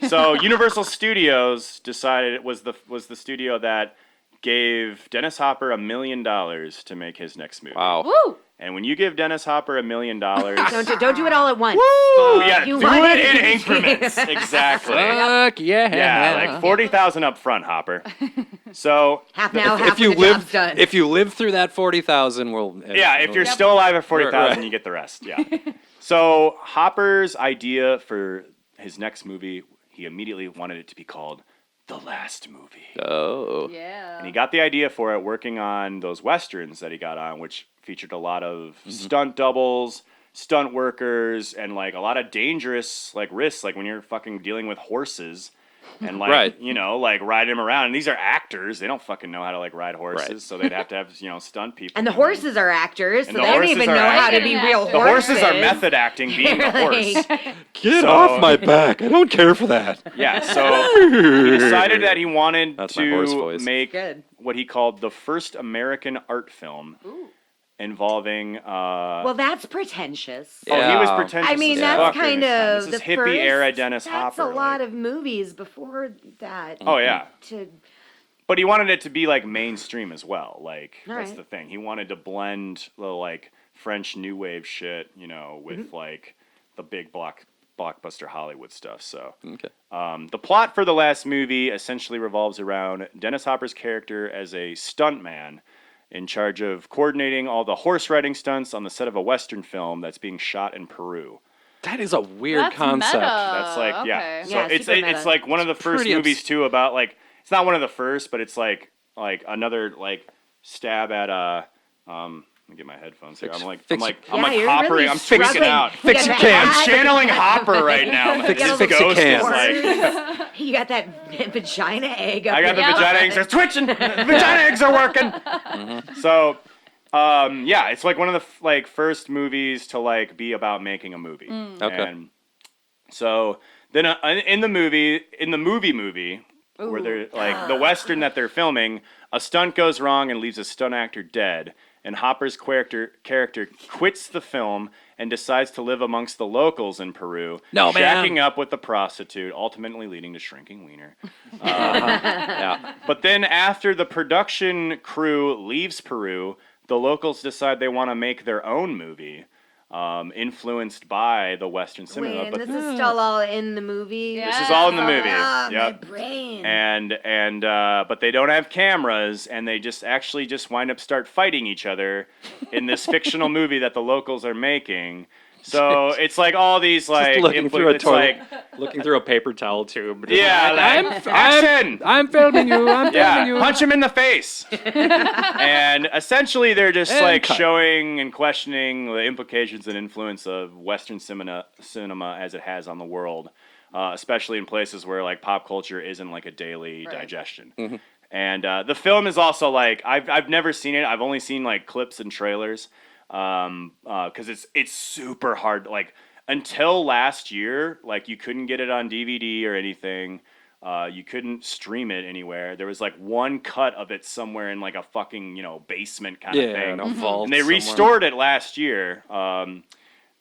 So Universal Studios decided it was the studio that gave Dennis Hopper $1 million to make his next movie. Wow. Woo! And when you give Dennis Hopper $1 million, Don't do it all at once. yeah, You do want it it- in increments. Exactly. Fuck yeah. Yeah, like 40,000 up front, Hopper. So Half now, If half you when the job's live, done. if you live through that 40,000, well, yeah, if you're still alive at 40,000, Right. you get the rest. Yeah. So Hopper's idea for his next movie, he immediately wanted it to be called The Last Movie. Oh. Yeah. And he got the idea for it working on those westerns that he got on, which featured a lot of stunt doubles, stunt workers, and like a lot of dangerous like risks, like when you're fucking dealing with horses and like Right. like riding them around. And these are actors; they don't fucking know how to like ride horses, Right. so they'd have to have stunt people. And the come in. horses are actors, so And they the don't horses even are know how to actors. be real The horses. horses are method acting, being the horse. Get So- off my back. I don't care for that. Yeah, so he decided that he wanted That's my horse to voice. make Good. what he called the first American art film involving. Well, that's pretentious. Oh, he was Yeah. pretentious. I mean, as that's fuck kind during his time. of This is the hippie first, era Dennis that's Hopper. a lot like- of movies before that. Oh yeah, To but he wanted it to be like mainstream as well. Like that's Alright. the thing. He wanted to blend the like French new wave shit, with like the big blockbuster Hollywood stuff. So. Okay. The plot for the last movie essentially revolves around Dennis Hopper's character as a stuntman in charge of coordinating all the horse riding stunts on the set of a Western film that's being shot in Peru. That is a weird That's concept. meta. That's like, okay. yeah. So Yeah, it's super meta. it's like one of the first pretty movies too about like it's not one of the first, but it's like another like stab at let me get my headphones here. I'm like fix I'm Yeah, like you're hoppering. really I'm freaking struggling. out. Fix You your got cam. that- I'm channeling Hopper right now. Fix This your ghost cam. is like You got that vagina egg. Up I got the there. vagina eggs. They're twitching. The vagina eggs are working. So, yeah, it's like one of the like first movies to like be about making a movie. Okay. And so then in the movie, where they're like the western that they're filming, a stunt goes wrong and leaves a stunt actor dead. And Hopper's character quits the film and decides to live amongst the locals in Peru, No, man. shacking up with the prostitute, ultimately leading to shrinking wiener. Yeah. But then after the production crew leaves Peru, the locals decide they want to make their own movie, influenced by the Western cinema. Wait, and But this is still all in the movie. Yeah. this is all in the movie. Ah, Yep. my brain. And but they don't have cameras, and they just wind up start fighting each other in this fictional movie that the locals are making. So it's like all these like Just looking through a it's toilet, like looking through a paper towel tube. Just yeah, like, action. I'm filming you. I'm filming Yeah, you. punch him in the face. And essentially, they're just And like cut. showing and questioning the implications and influence of Western cinema as it has on the world, especially in places where like pop culture isn't like a daily digestion. Mm-hmm. And the film is also like I've never seen it. I've only seen like clips and trailers, because it's super hard. Like until last year, like you couldn't get it on DVD or anything. You couldn't stream it anywhere. There was like one cut of it somewhere in like a fucking, basement kind of thing. In a vault And they somewhere. restored it last year.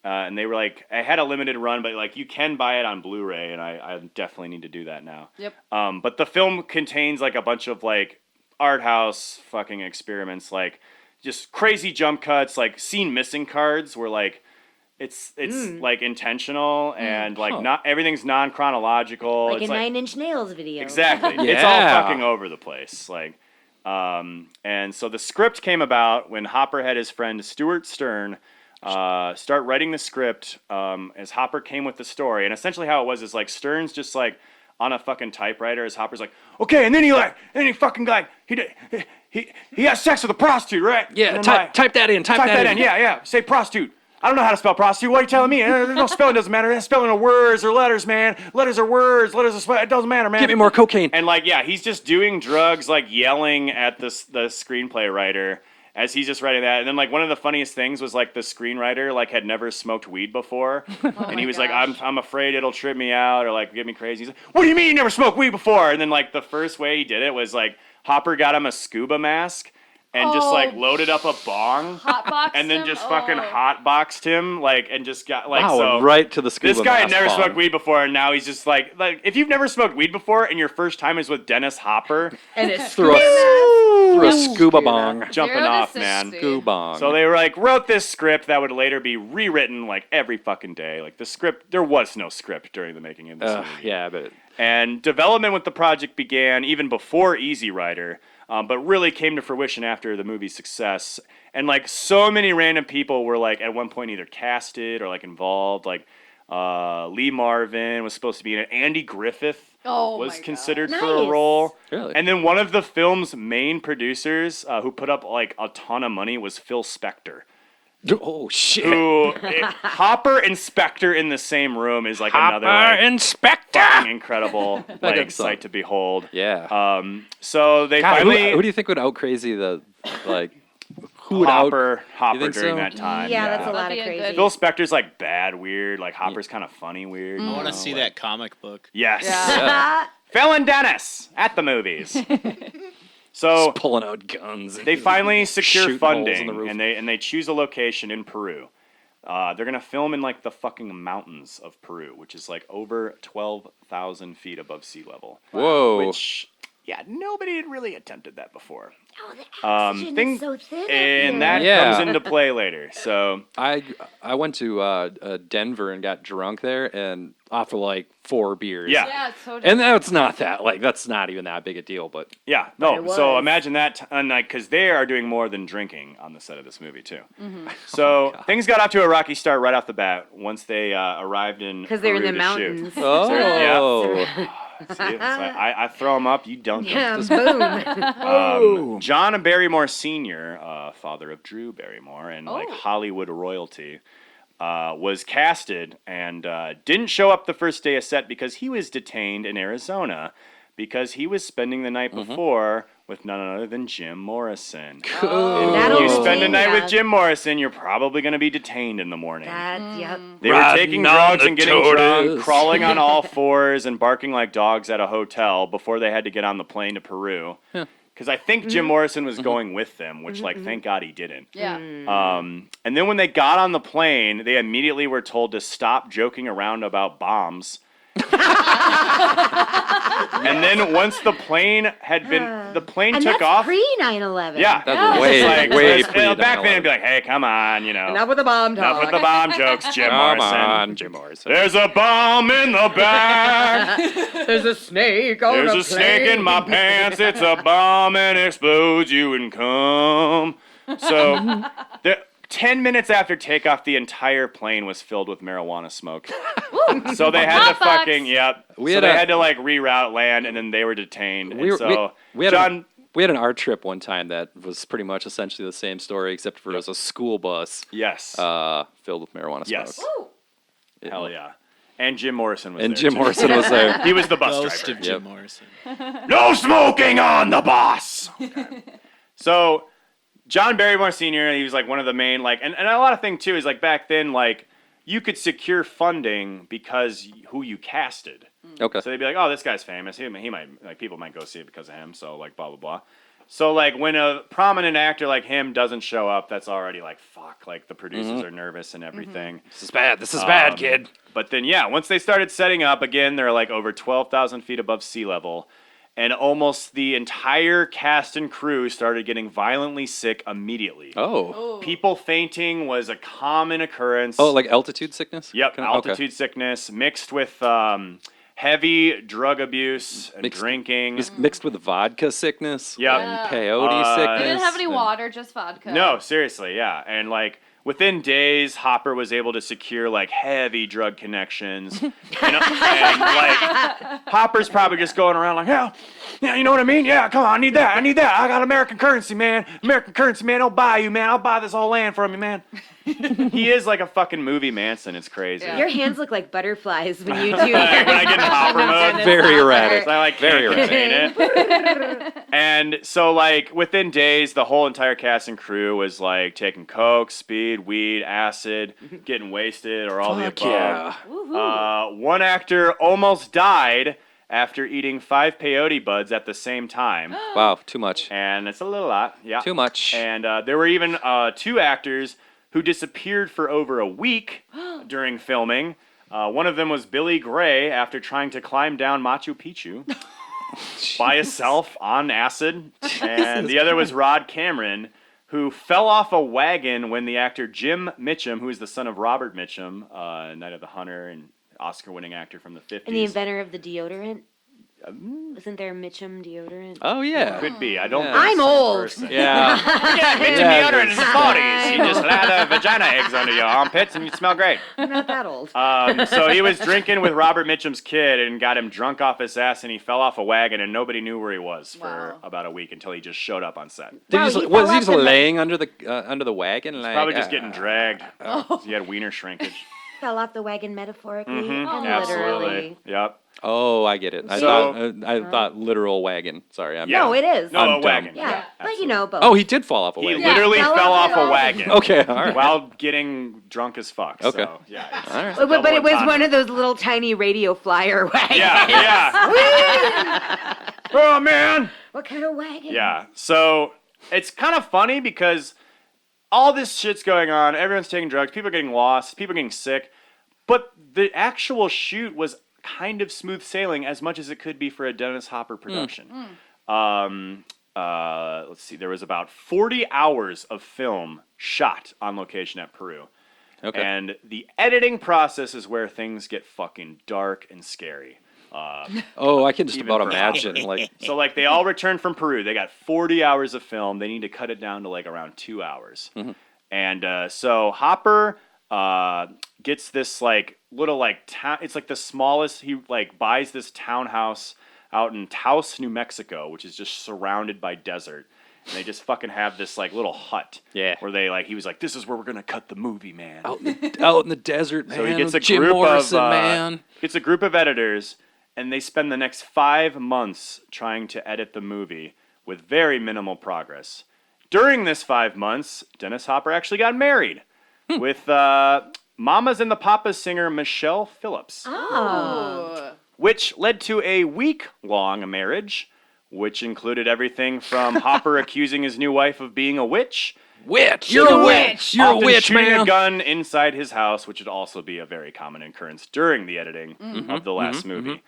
And they were like, I had a limited run, but like you can buy it on Blu-ray, and I definitely need to do that now. Yep. But the film contains like a bunch of like art house fucking experiments, like just crazy jump cuts, like scene missing cards where like it's like intentional and like not everything's non-chronological. Like it's a Nine Inch Nails video. Exactly. It's all fucking over the place. Like, and so the script came about when Hopper had his friend Stuart Stern start writing the script as Hopper came with the story. And essentially how it was is like Stern's just like on a fucking typewriter as Hopper's like, okay, and then he has sex with a prostitute, right? Yeah, And then, type that in. Type that in. Yeah. Say prostitute. I don't know how to spell prostitute. What are you telling me? No spelling doesn't matter. It's spelling of words or letters, man. Letters are words. Letters are spell. It doesn't matter, man. Give me more cocaine. And like, yeah, he's just doing drugs, like yelling at the screenplay writer as he's just writing that. And then like one of the funniest things was like the screenwriter like had never smoked weed before, and he was like, I'm afraid it'll trip me out or like get me crazy. He's like, what do you mean you never smoked weed before? And then like the first way he did it was like Hopper got him a scuba mask. And just like loaded up a bong, Hotboxed and then him? just fucking hotboxed him, like, and just got like so. Right to the scuba. This guy had never mask smoked bomb. weed before, and now he's just like if you've never smoked weed before, and your first time is with Dennis Hopper, And it's Through a scuba bong. jumping Zero to off, 60. man. Scuba bong. So they were like wrote this script that would later be rewritten like every fucking day. Like the script, there was no script during the making of this movie. Yeah, but And development with the project began even before Easy Rider, but really came to fruition after the movie's success. And like so many random people were like at one point either casted or like involved. Like Lee Marvin was supposed to be in it. Andy Griffith was my considered God. for a Nice. role. Really? And then one of the film's main producers who put up like a ton of money was Phil Spector. oh shit. Who Hopper and Spector in the same room is like another like, Inspector. fucking incredible like good song. sight to behold. Yeah. So they God, finally who do you think would out crazy the like? Who would out? Hopper think during so? that time. Yeah, that's a lot That'd of be a crazy. Phil Spector's like bad weird, like Hopper's kind of funny weird. I want to see that comic book. Yes. Yeah. Phil and Dennis at the movies. So Just pulling out guns. they finally secure Shooting holes in the funding roof. and they choose a location in Peru. They're gonna film in like the fucking mountains of Peru, which is like over 12,000 feet above sea level. Whoa. Which, yeah, nobody had really attempted that before. Oh, the oxygen thing- is so thin. up And there. that Yeah. comes into play later. So I went to Denver and got drunk there and off of like 4 beers. Yeah. Yeah, it's so And that's not that's not even that big a deal, but yeah, But no. it So was. imagine that, and like, because they are doing more than drinking on the set of this movie too. So things got off to a rocky start right off the bat once they arrived in. Because they're in Peru the to shoot. mountains. oh, See, so I throw them up, you dunk them. Yeah, boom. John Barrymore Sr., father of Drew Barrymore and like Oh. Hollywood royalty, was casted and didn't show up the first day of set because he was detained in Arizona because he was spending the night before with none other than Jim Morrison. That'll If you spend a detain night ya. with Jim Morrison, you're probably going to be detained in the morning. Yep. They were taking Riding on drugs the and getting drunk, tortoise. crawling on all fours and barking like dogs at a hotel before they had to get on the plane to Peru. Because I think Jim Morrison was going with them, which, like, thank God he didn't. Yeah. And then when they got on the plane, they immediately were told to stop joking around about bombs. And then once the plane had been, the plane And took that's off. pre 9/11. Yeah, That's It's way, like, way it's- pre back then it'd be 9/11. like, hey, come on, you know, Enough with the bomb enough talk. with the bomb jokes, Jim Come Morrison. on, Jim Morrison. There's a bomb in the back. There's a snake on There's a a snake in my pants. It's a bomb and it explodes you and come. So, 10 minutes after takeoff, the entire plane was filled with marijuana smoke. So they had to Hotbox. fucking, yep. We So had they a- had to like reroute land, and then they were detained. We And were- so we had John, We had an art trip one time that was pretty much essentially the same story, except for it was a school bus yes, filled with marijuana smoke. yes, Ooh. Yeah. hell yeah. And Jim Morrison was And there Jim too. Morrison was there. He was the bus Ghost driver. of Jim Yep. Morrison. No smoking on the bus. Okay. So John Barrymore Sr., he was like one of the main, like, and a lot of thing too is like back then, like, you could secure funding because who you casted. Okay. So they'd be like, oh, this guy's famous. He might, like, people might go see it because of him. So, like, blah, blah, blah. So, like, when a prominent actor like him doesn't show up, that's already, like, fuck. Like, the producers are nervous and everything. This is bad. This is bad, kid. But then, yeah, once they started setting up, again, they're, like, over 12,000 feet above sea level. And almost the entire cast and crew started getting violently sick immediately. Oh. People fainting was a common occurrence. Oh, like altitude sickness? Yep, altitude sickness mixed with heavy drug abuse and drinking. Mixed with vodka sickness? Yep. And peyote sickness? They didn't have any water, just vodka. No, seriously, yeah. And, like, within days, Hopper was able to secure, like, heavy drug connections. and like, Hopper's probably just going around like, yeah, you know what I mean? Yeah, come on, I need that. I got American currency, man. I'll buy you, man. I'll buy this whole land from you, man. He is like a fucking movie Manson. It's crazy. Yeah. Your hands look like butterflies when you do When I get in Hopper mode. Very erratic. I like Very contain it. And so, like, within days, the whole entire cast and crew was, like, taking coke, speed, weed, acid, getting wasted, or all the above. Yeah. One actor almost died after eating 5 peyote buds at the same time. Wow, too much. And it's a little lot, yeah. Too much. And there were even 2 actors who disappeared for over a week during filming. One of them was Billy Gray after trying to climb down Machu Picchu by himself on acid. And the other was Rod Cameron, who fell off a wagon when the actor Jim Mitchum, who is the son of Robert Mitchum, Night of the Hunter and Oscar-winning actor from the 50s. And the inventor of the deodorant? Wasn't there Mitchum deodorant? Oh, yeah. Could be. I don't think I'm it's the same old. person. Yeah. Yeah, Mitchum Yeah, deodorant in the 40s. You just lather vagina eggs under your armpits and you smell great. I'm not that old. So he was drinking with Robert Mitchum's kid and got him drunk off his ass, and he fell off a wagon, and nobody knew where he was for about a week until he just showed up on set. Wow, Was he he fell just off the- laying under the wagon? Like, Probably just getting dragged. He had wiener shrinkage. Fell off the wagon metaphorically and Absolutely. literally. Yep. Oh, I get it. I thought literal wagon. Sorry, I'm Yeah. No, it is. No, I'm a dumb. wagon. Yeah, but you know, both. Oh, he did fall off a He wagon. literally fell fell off off a a wagon. Okay, all right. While getting drunk as fuck. Okay. So, yeah. It's All right. But it was double one of those little tiny radio flyer wagons. Yeah. Oh, man. What kind of wagon? Yeah. So it's kind of funny because all this shit's going on. Everyone's taking drugs. People are getting lost. People are getting sick. But the actual shoot was kind of smooth sailing as much as it could be for a Dennis Hopper production. Let's see. There was about 40 hours of film shot on location at Peru. Okay. And the editing process is where things get fucking dark and scary. Oh, I can just Even about for imagine. Like, So, like, they all returned from Peru. They got 40 hours of film. They need to cut it down to, like, around 2 hours. And so Hopper gets this, like, little, like, town. It's, like, the smallest. He, like, buys this townhouse out in Taos, New Mexico, which is just surrounded by desert. And they just fucking have this, like, little hut. Yeah. Where they, like, he was like, this is where we're going to cut the movie, man. out in the desert, man. So he gets a with Jim group Morrison, of man. gets a group of editors, and they spend the next 5 months trying to edit the movie with very minimal progress. During this 5 months, Dennis Hopper actually got married with Mamas and the Papas singer Michelle Phillips, which led to a week-long marriage, which included everything from Hopper accusing his new wife of being a witch. Witch! You're a witch! You're a Often witch, shooting man! a gun inside his house, which would also be a very common occurrence during the editing of the last movie.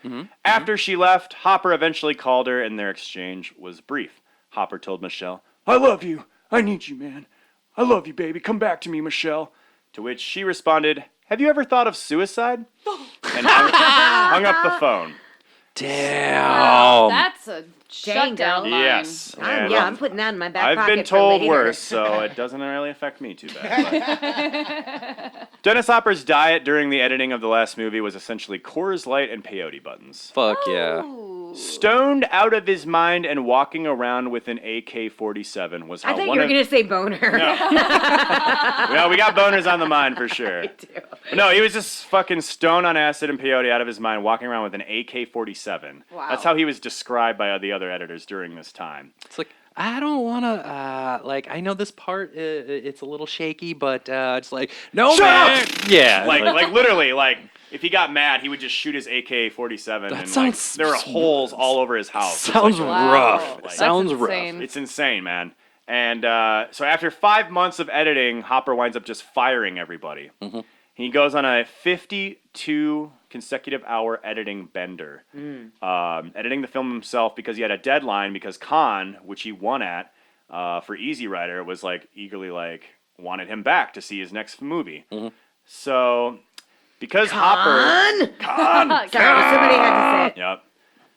After she left, Hopper eventually called her, and their exchange was brief. Hopper told Michelle, "I love you. I need you, man. I love you, baby. Come back to me, Michelle." To which she responded, "Have you ever thought of suicide?" And hung up the phone. Damn. That's a shutdown line. Yes. And I'm putting that in my back I've pocket been for told later. worse, so it doesn't really affect me too bad. but- Dennis Hopper's diet during the editing of the last movie was essentially Coors Light and peyote buttons. Fuck yeah. Stoned out of his mind and walking around with an AK-47 was how I thought one you were of... going to say boner. Well, we got boners on the mind for sure. But no, he was just fucking stoned on acid and peyote out of his mind, walking around with an AK-47. Wow. That's how he was described by the other editors during this time. It's like, I don't want to, I know this part, it's a little shaky, but it's like, no, Shut man. up! Yeah. Like literally, like, if he got mad, he would just shoot his AK-47, and sounds- there were holes all over his house. Sounds It's like, rough. Like, Sounds rough. insane. It's insane, man. And so after 5 months of editing, Hopper winds up just firing everybody. Mm-hmm. He goes on a 52 consecutive hour editing bender, editing the film himself because he had a deadline. Because Khan, which he won at for Easy Rider, was like eagerly like wanted him back to see his next movie. Mm-hmm. So because Hopper, Sorry, somebody had to say it. yep.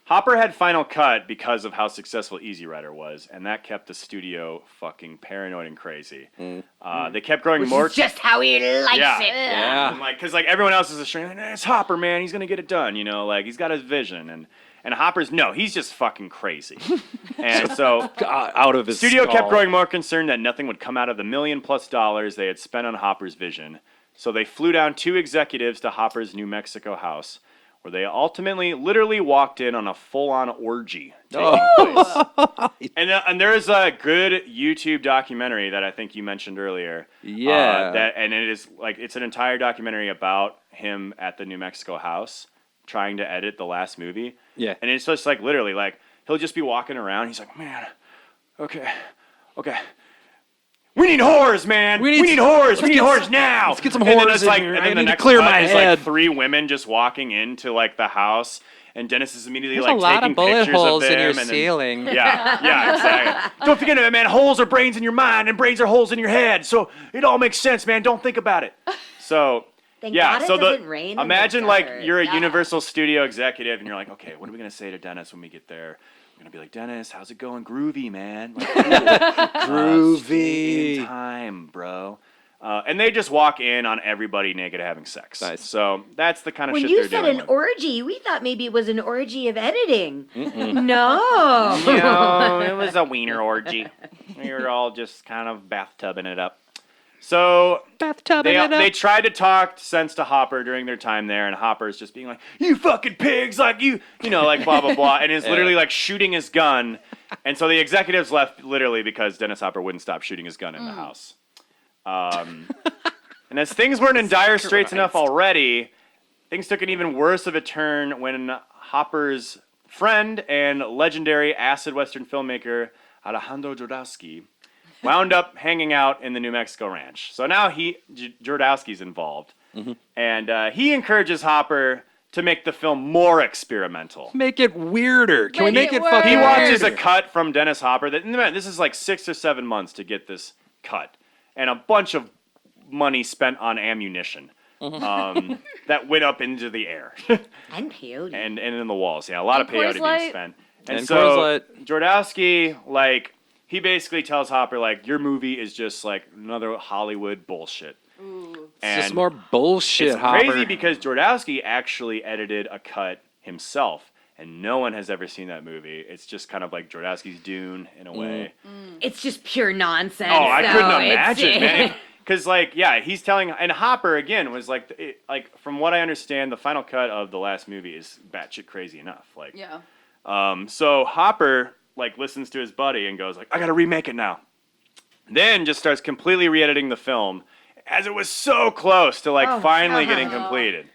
Hopper had final cut because of how successful Easy Rider was, and that kept the studio fucking paranoid and crazy. They kept growing more. It's just how he likes Yeah. it. Yeah. And like, cause like everyone else is a stranger. Like, it's Hopper, man. He's gonna get it done. You know, like he's got his vision, and Hopper's no, he's just fucking crazy. And so Out of his studio skull. kept growing more concerned that nothing would come out of the $1 million+ they had spent on Hopper's vision. So they flew down 2 executives to Hopper's New Mexico house, where they ultimately literally walked in on a full-on orgy taking place. And there is a good YouTube documentary that I think you mentioned earlier. Yeah. And it is like it's an entire documentary about him at the New Mexico house trying to edit the last movie. Yeah. And it's just like literally like he'll just be walking around. He's like, man, okay. We need whores, man. We need whores. We need whores now. Let's get some And then whores it's in like, here. and I then the need to next clear cut my is head. like 3 women just walking into like the house, and Dennis is immediately There's like a lot taking of bullet pictures holes of them. in your and then- ceiling. Yeah, exactly. Don't forget it, man. Holes are brains in your mind, and brains are holes in your head. So it all makes sense, man. Don't think about it. So. Thank Yeah, God it so doesn't rain in the imagine like desert. you're a Universal Studio executive and you're like, okay, what are we gonna say to Dennis when we get there? We're gonna be like, Dennis, how's it going? Groovy, man. Like, Groovy. in time, bro. And they just walk in on everybody naked having sex. Nice. So that's the kind of When shit you they're said dealing an with. orgy, we thought maybe it was an orgy of editing. No. No, it was a wiener orgy. We were all just kind of bathtubing it up. So they tried to talk sense to Hopper during their time there, and Hopper's just being like, "You fucking pigs!" Like you know, like blah blah blah, and is literally like shooting his gun. And so the executives left literally because Dennis Hopper wouldn't stop shooting his gun in the house. And as things weren't in dire straits enough already, things took an even worse of a turn when Hopper's friend and legendary acid western filmmaker Alejandro Jodorowsky wound up hanging out in the New Mexico ranch. So now Jodorowsky's involved, and he encourages Hopper to make the film more experimental. Make it weirder. Can we Make make it it fucking He weirder. watches a cut from Dennis Hopper. This is like 6 or 7 months to get this cut, and a bunch of money spent on ammunition that went up into the air And peyote. and in the walls. Yeah, a lot of And Coors peyote being Light. spent. And And Coors so Light. Jodorowsky, like, he basically tells Hopper, like, your movie is just like another Hollywood bullshit. It's just more bullshit, It's Hopper. crazy because Jodorowsky actually edited a cut himself, and no one has ever seen that movie. It's just kind of like Jodorowsky's Dune in a way. It's just pure nonsense. Oh, I couldn't though. It's- imagine, man. Because, like, yeah, he's telling, and Hopper again was like, like from what I understand, the final cut of the last movie is batshit crazy enough. Like, Yeah. so Hopper like listens to his buddy and goes like, I gotta remake it now. Then just starts completely re-editing the film, as it was so close to like finally getting completed.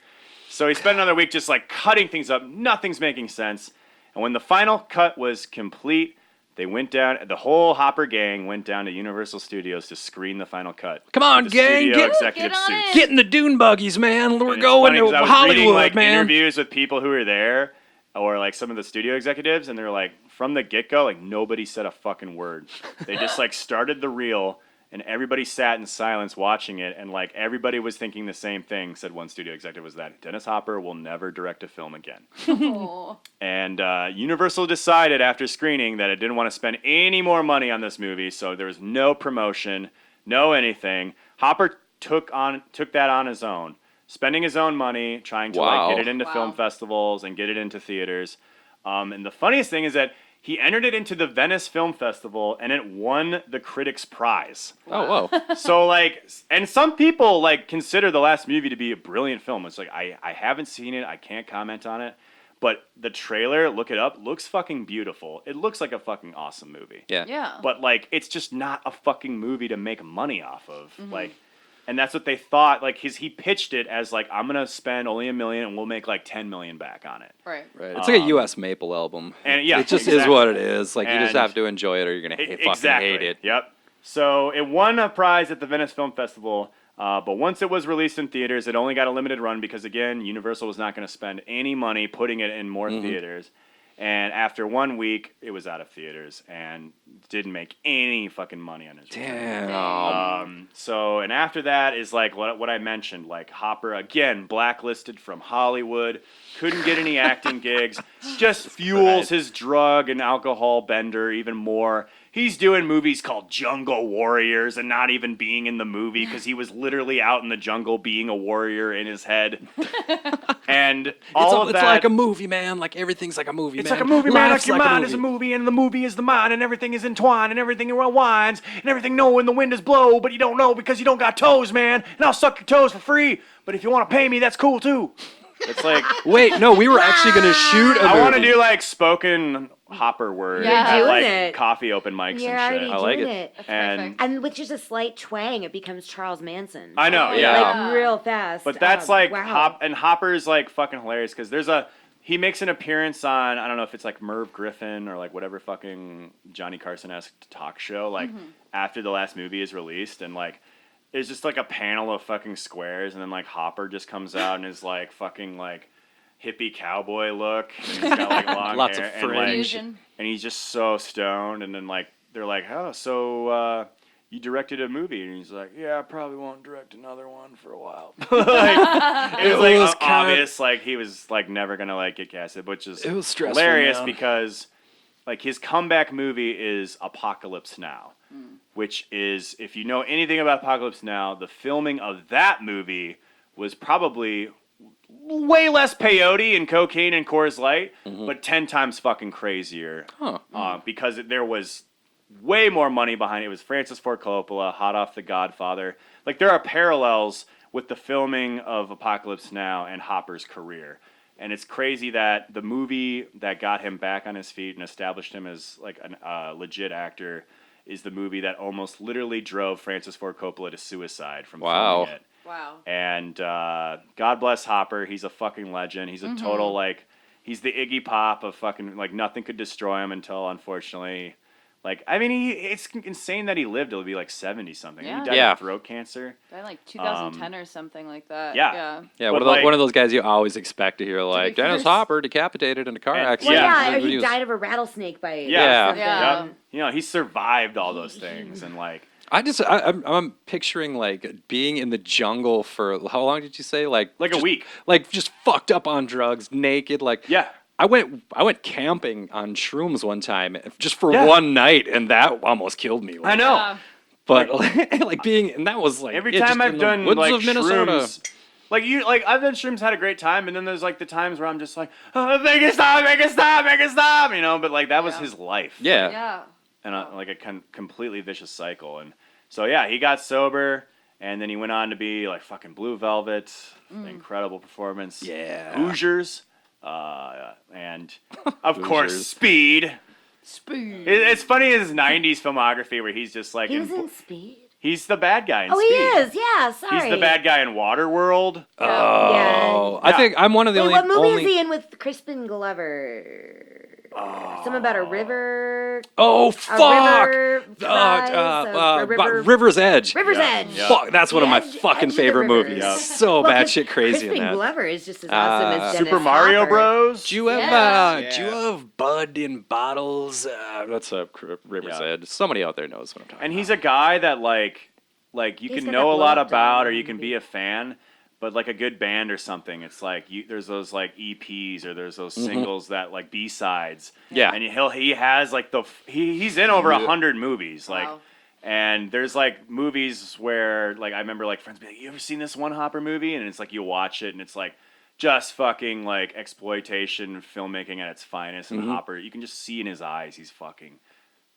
So he spent another week just like cutting things up. Nothing's making sense. And when the final cut was complete, they went down. The whole Hopper gang went down to Universal Studios to screen the final cut. Come on, The gang, studio get executive on suits. it. Get in the dune buggies, man. We're And it's going funny 'cause to I was Hollywood, reading, like, man. interviews with people who were there, or like some of the studio executives, and they're like, from the get-go, like nobody said a fucking word. They just like started the reel, and everybody sat in silence watching it, and like everybody was thinking the same thing. Said one studio executive was that Dennis Hopper will never direct a film again. Oh. And Universal decided after screening that it didn't want to spend any more money on this movie, so there was no promotion, no anything. Hopper took that on his own, spending his own money, trying to Wow. like get it into film Wow. festivals and get it into theaters. And the funniest thing is that he entered it into the Venice Film Festival, and it won the Critics' Prize. Oh, whoa. So like, and some people like consider the last movie to be a brilliant film. It's like I haven't seen it, I can't comment on it, But the trailer, look it up, looks fucking beautiful. It looks like a fucking awesome movie. Yeah. Yeah. But like, it's just not a fucking movie to make money off of. Like, and that's what they thought. Like, he pitched it as like, I'm gonna spend only $1 million and we'll make like 10 million back on it. Right. Right. It's like a U.S. Maple album. And yeah, it just is exactly. what it is. Like, you just And have to enjoy it or you're gonna fucking hate it. Yep. So it won a prize at the Venice Film Festival. But once it was released in theaters, it only got a limited run because, again, Universal was not going to spend any money putting it in more theaters. And after 1 week, it was out of theaters and didn't make any fucking money on its return. Damn. So, and after that is like what I mentioned, like Hopper, again, blacklisted from Hollywood, couldn't get any acting gigs, just fuels his drug and alcohol bender even more. He's doing movies called Jungle Warriors and not even being in the movie because he was literally out in the jungle being a warrior in his head. And all of that. It's like a movie, man. Like, everything's like a movie, It's man. like a movie, man. Like Life's your like mind is a movie, and the movie is the mind, and everything is entwined, and everything winds, and everything know when the wind is blow, but you don't know because you don't got toes, man. And I'll suck your toes for free. But if you want to pay me, that's cool too. It's like, Wait, no, we were actually going to shoot a movie. I want to do like spoken Hopper word Yeah. at You're like doing it. coffee open mics You're and already shit. I like doing it. it. And Perfect. And with just a slight twang, it becomes Charles Manson. I know, Oh, yeah. Like real fast. But that's like wow. Hopper's like fucking hilarious because he makes an appearance on, I don't know if it's like Merv Griffin or like whatever fucking Johnny Carson-esque talk show, like after the last movie is released, and like it's just like a panel of fucking squares, and then like Hopper just comes out and is like fucking like hippie cowboy look, and he's got like long Lots of hair and, like, fringe. Fusion. and he's just so stoned, and then like they're like, oh, so you directed a movie, and he's like, yeah, I probably won't direct another one for a while. Like, it was like was kinda- obvious, like he was like never gonna like get casted, which is It was stressful, hilarious man. because like his comeback movie is Apocalypse Now, which is, if you know anything about Apocalypse Now, the filming of that movie was probably way less peyote and cocaine and Coors Light, but 10 times fucking crazier. Because there was way more money behind it. It was Francis Ford Coppola, hot off The Godfather. Like, there are parallels with the filming of Apocalypse Now and Hopper's career. And it's crazy that the movie that got him back on his feet and established him as like a legit actor is the movie that almost literally drove Francis Ford Coppola to suicide from filming it. Wow. And God bless Hopper. He's a fucking legend. He's a total, like, he's the Iggy Pop of fucking, like, nothing could destroy him until, unfortunately, like, I mean, it's insane that he lived to be, like, 70-something. Yeah. He died Yeah. of throat cancer. Died like 2010 or something like that. Yeah. Yeah, But, one of those guys you always expect to hear, like, be Dennis first. Hopper decapitated in a car And- accident. Well, Yeah. yeah, or he was- died of a rattlesnake bite. Yeah. Or something. Yeah. Yep. You know, he survived all those things. And, like, I'm picturing, like, being in the jungle for, how long did you say? Like a just- week. Like, just fucked up on drugs, naked, like. Yeah. I went camping on shrooms one time just for Yeah. one night, and that almost killed me. I know. Yeah. But like being, and that was like Every yeah, time just I've in the done, woods like, of Minnesota. shrooms, I've done shrooms, had a great time, and then there's, like, the times where I'm just like, oh, make it stop, make it stop, make it stop, you know, but, like, that was his life. Yeah. Yeah. And like a completely vicious cycle. And so yeah, he got sober, and then he went on to be like fucking Blue Velvet, incredible performance. Yeah. Hoosiers, and of course Hoosiers. Speed. Speed. It's funny his '90s filmography where he's just like He was in Speed. he's the bad guy in Oh, Speed. he is. Yeah, sorry. He's the bad guy in Waterworld. Oh, I Yeah. think I'm one of the Wait, only. what movie only... is he in with Crispin Glover? Something about a river. Oh A fuck! river. Fries, a river. River's Edge. River's Yeah. Edge. Yeah. Fuck, that's one of my Edge- fucking Edge of the favorite Rivers. movies. Yeah. So Well, batshit crazy in Crispin that. Glover is just as awesome as Dennis Super Mario Hopper. Bros. Do you have Yeah. do you have Bud in bottles? That's a River's Yeah. Edge. Somebody out there knows what I'm talking And about. he's a guy that like you He's can got know that a lot blow-up doll about, or in you the can movie. be a fan, but like a good band or something, it's like there's those like EPs or there's those singles that like B-sides. Yeah. And he has like he's in over 100 movies, like. Wow. And there's like movies where like I remember like friends be like, you ever seen this one Hopper movie? And it's like you watch it and it's like just fucking like exploitation filmmaking at its finest. And Hopper, you can just see in his eyes he's fucking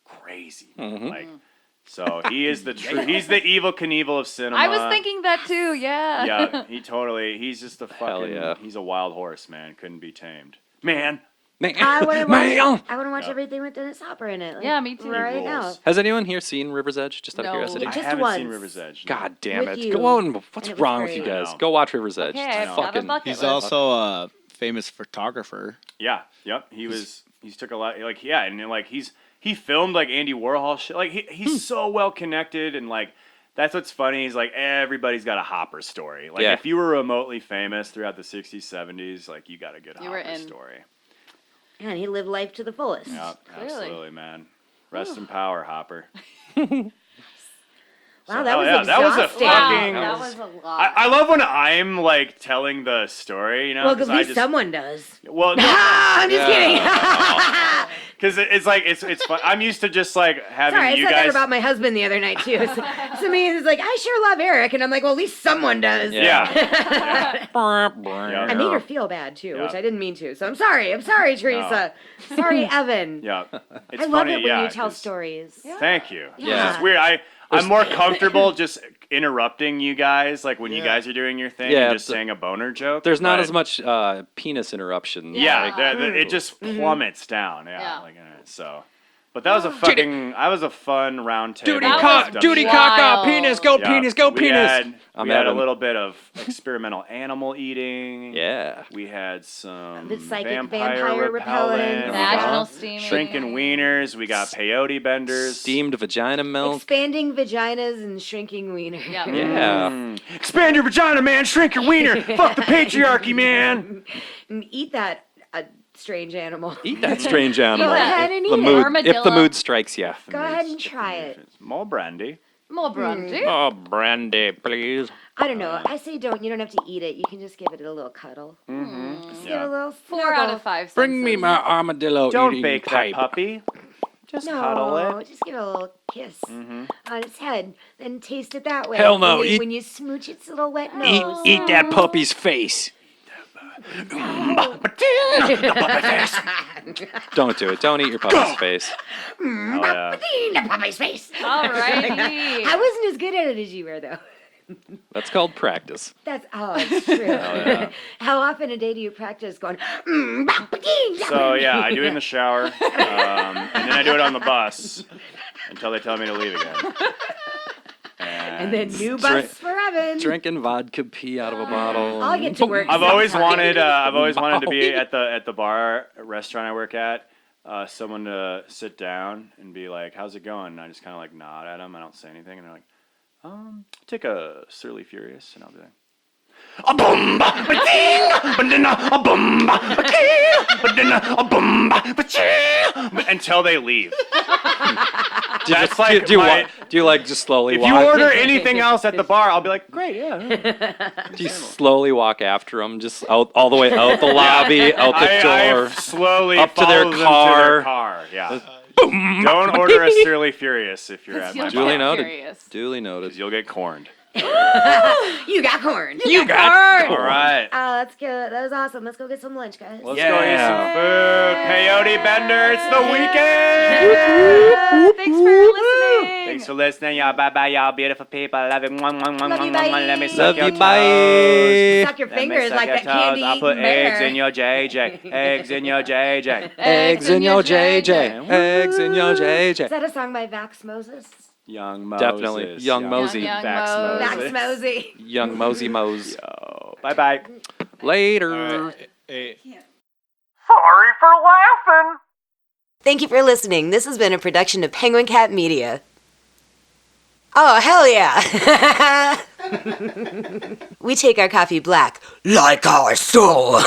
crazy. Like, so he is he's the evil Knievel of cinema. I was thinking that too. Yeah. Yeah, he's just a Hell fucking yeah. he's a wild horse, man. Couldn't be tamed. Man. I want to Man. watch. I want to watch everything with Dennis Hopper in it. Like, Yeah, me too. Right He now. rules. Has anyone here seen River's Edge? Just out of No. curiosity. Yeah, I just haven't seen once. River's Edge. God damn With it. you. Go on. What's And it was wrong with you great. guys? I know. Go watch River's Edge. Okay, It's I've got a fucking- bucket He's list. also a famous photographer. Yeah. Yep. He's took a lot. Like yeah, and like he filmed like Andy Warhol shit. Like he's so well connected and like. That's what's funny is like everybody's got a Hopper story. Like Yeah. if you were remotely famous throughout the 60s, 70s, like you got a good You were Hopper in. story. And he lived life to the fullest. Yeah, Clearly. absolutely, man. Rest in power, Hopper. Wow, hell that was yeah, that was a exhausting. fucking- Wow, that was a lot. I love when I'm like telling the story, you know, Well, because at I least just someone does. well, no, I'm just kidding. because it's like it's fun. I'm used to just like having Sorry, I you said that guys. about my husband the other night too. So me is like, I sure love Eric, and I'm like, well, at least someone does. Yeah. I made her feel bad too, which Yeah. I didn't mean to. So I'm sorry. I'm sorry, Teresa. Sorry, Evan. Yeah, it's I love funny, it when yeah, you tell 'cause- stories. Thank you. Yeah. It's weird. I'm more comfortable just interrupting you guys, like when you guys are doing your thing, Yeah, and just the- saying a boner joke. There's not but- as much penis interruption. Yeah, Yeah. it just plummets down. Yeah, Yeah. like so. But that was a fucking. I was a fun round table. Duty That of was stuff. duty wild. caca, penis, go Yeah. penis, go We penis. had, I'm we had a having- little bit of experimental animal eating. Yeah. We had some The psychic vampire vampire repellent. repellent. Vaginal uh-huh. steaming. Shrinking wieners. We got peyote benders. Steamed vagina milk. Expanding vaginas and shrinking wieners. Yeah. Yeah. Expand your vagina, man. Shrink your wiener. Fuck the patriarchy, man. And eat that strange animal. Eat that strange animal. Go ahead and the eat it. mood, if the Armadillo. mood strikes you. Go ahead and try it. More brandy. More brandy. Oh, brandy, please. I don't know. I say don't. You don't have to eat it. You can just give it a little cuddle. Just give it a little 4 out snuggle. of 5. Bring me senses. my armadillo Don't eating bake pipe. that puppy. Just cuddle No, it. just give it a little kiss on its head, and taste it that way. Hell no, When you, eat- when you smooch its little wet Eat, nose. eat that puppy's face. Don't do it. Don't eat your puppy's face. Oh, yeah. The puppy's face. Alrighty. I wasn't as good at it as you were, though. That's called practice. That's it's true. How often a day do you practice going? So yeah, I do it in the shower, and then I do it on the bus until they tell me to leave again. And then new bus for Evan. Drinking vodka pee out of a bottle. I'll get to work. I've always sometime. wanted to be at the bar restaurant I work at. Someone to sit down and be like, "How's it going?" And I just kind of like nod at them. I don't say anything, and they're like, take a Surly Furious," and I'll be like, "A boom, ba ding, ba ding, a boom, ba ding, ba ding, a boom, ba ching," until they leave. That's like do my. you like just slowly If walk? you order anything else at the bar, I'll be like, "Great, yeah." Do you slowly walk after them, just out all the way out the lobby, out the door? I slowly up to their follow them to car. their car. Yeah. Don't order a Surly Furious if you're at my You'll bar, Duly get noted. curious. Duly 'cause noted. you'll get corned. You got corn. You got All right. Let's go. That was awesome. Let's go get some lunch, guys. Let's go eat some food. Peyote Bender, it's the weekend. Thanks for listening. Thanks for listening, y'all. Bye bye, y'all. Beautiful people. Love you. Love you, Let me bye. suck Love your you, toes. bye. Suck your Let me fingers suck like your that toes. candy I'll put eating eggs bear. in your JJ. Eggs in your JJ. Eggs in your JJ. Eggs in your Is JJ. that a song by Vax Moses? Young Moses. Definitely. Young Mosey. Young Vax Mose. Vax Mosey. Young Mosey Mose. Yo. Bye bye. Later. Hey, Sorry for laughing. Thank you for listening. This has been a production of Penguin Cat Media. Oh, hell yeah. We take our coffee black, like our soul.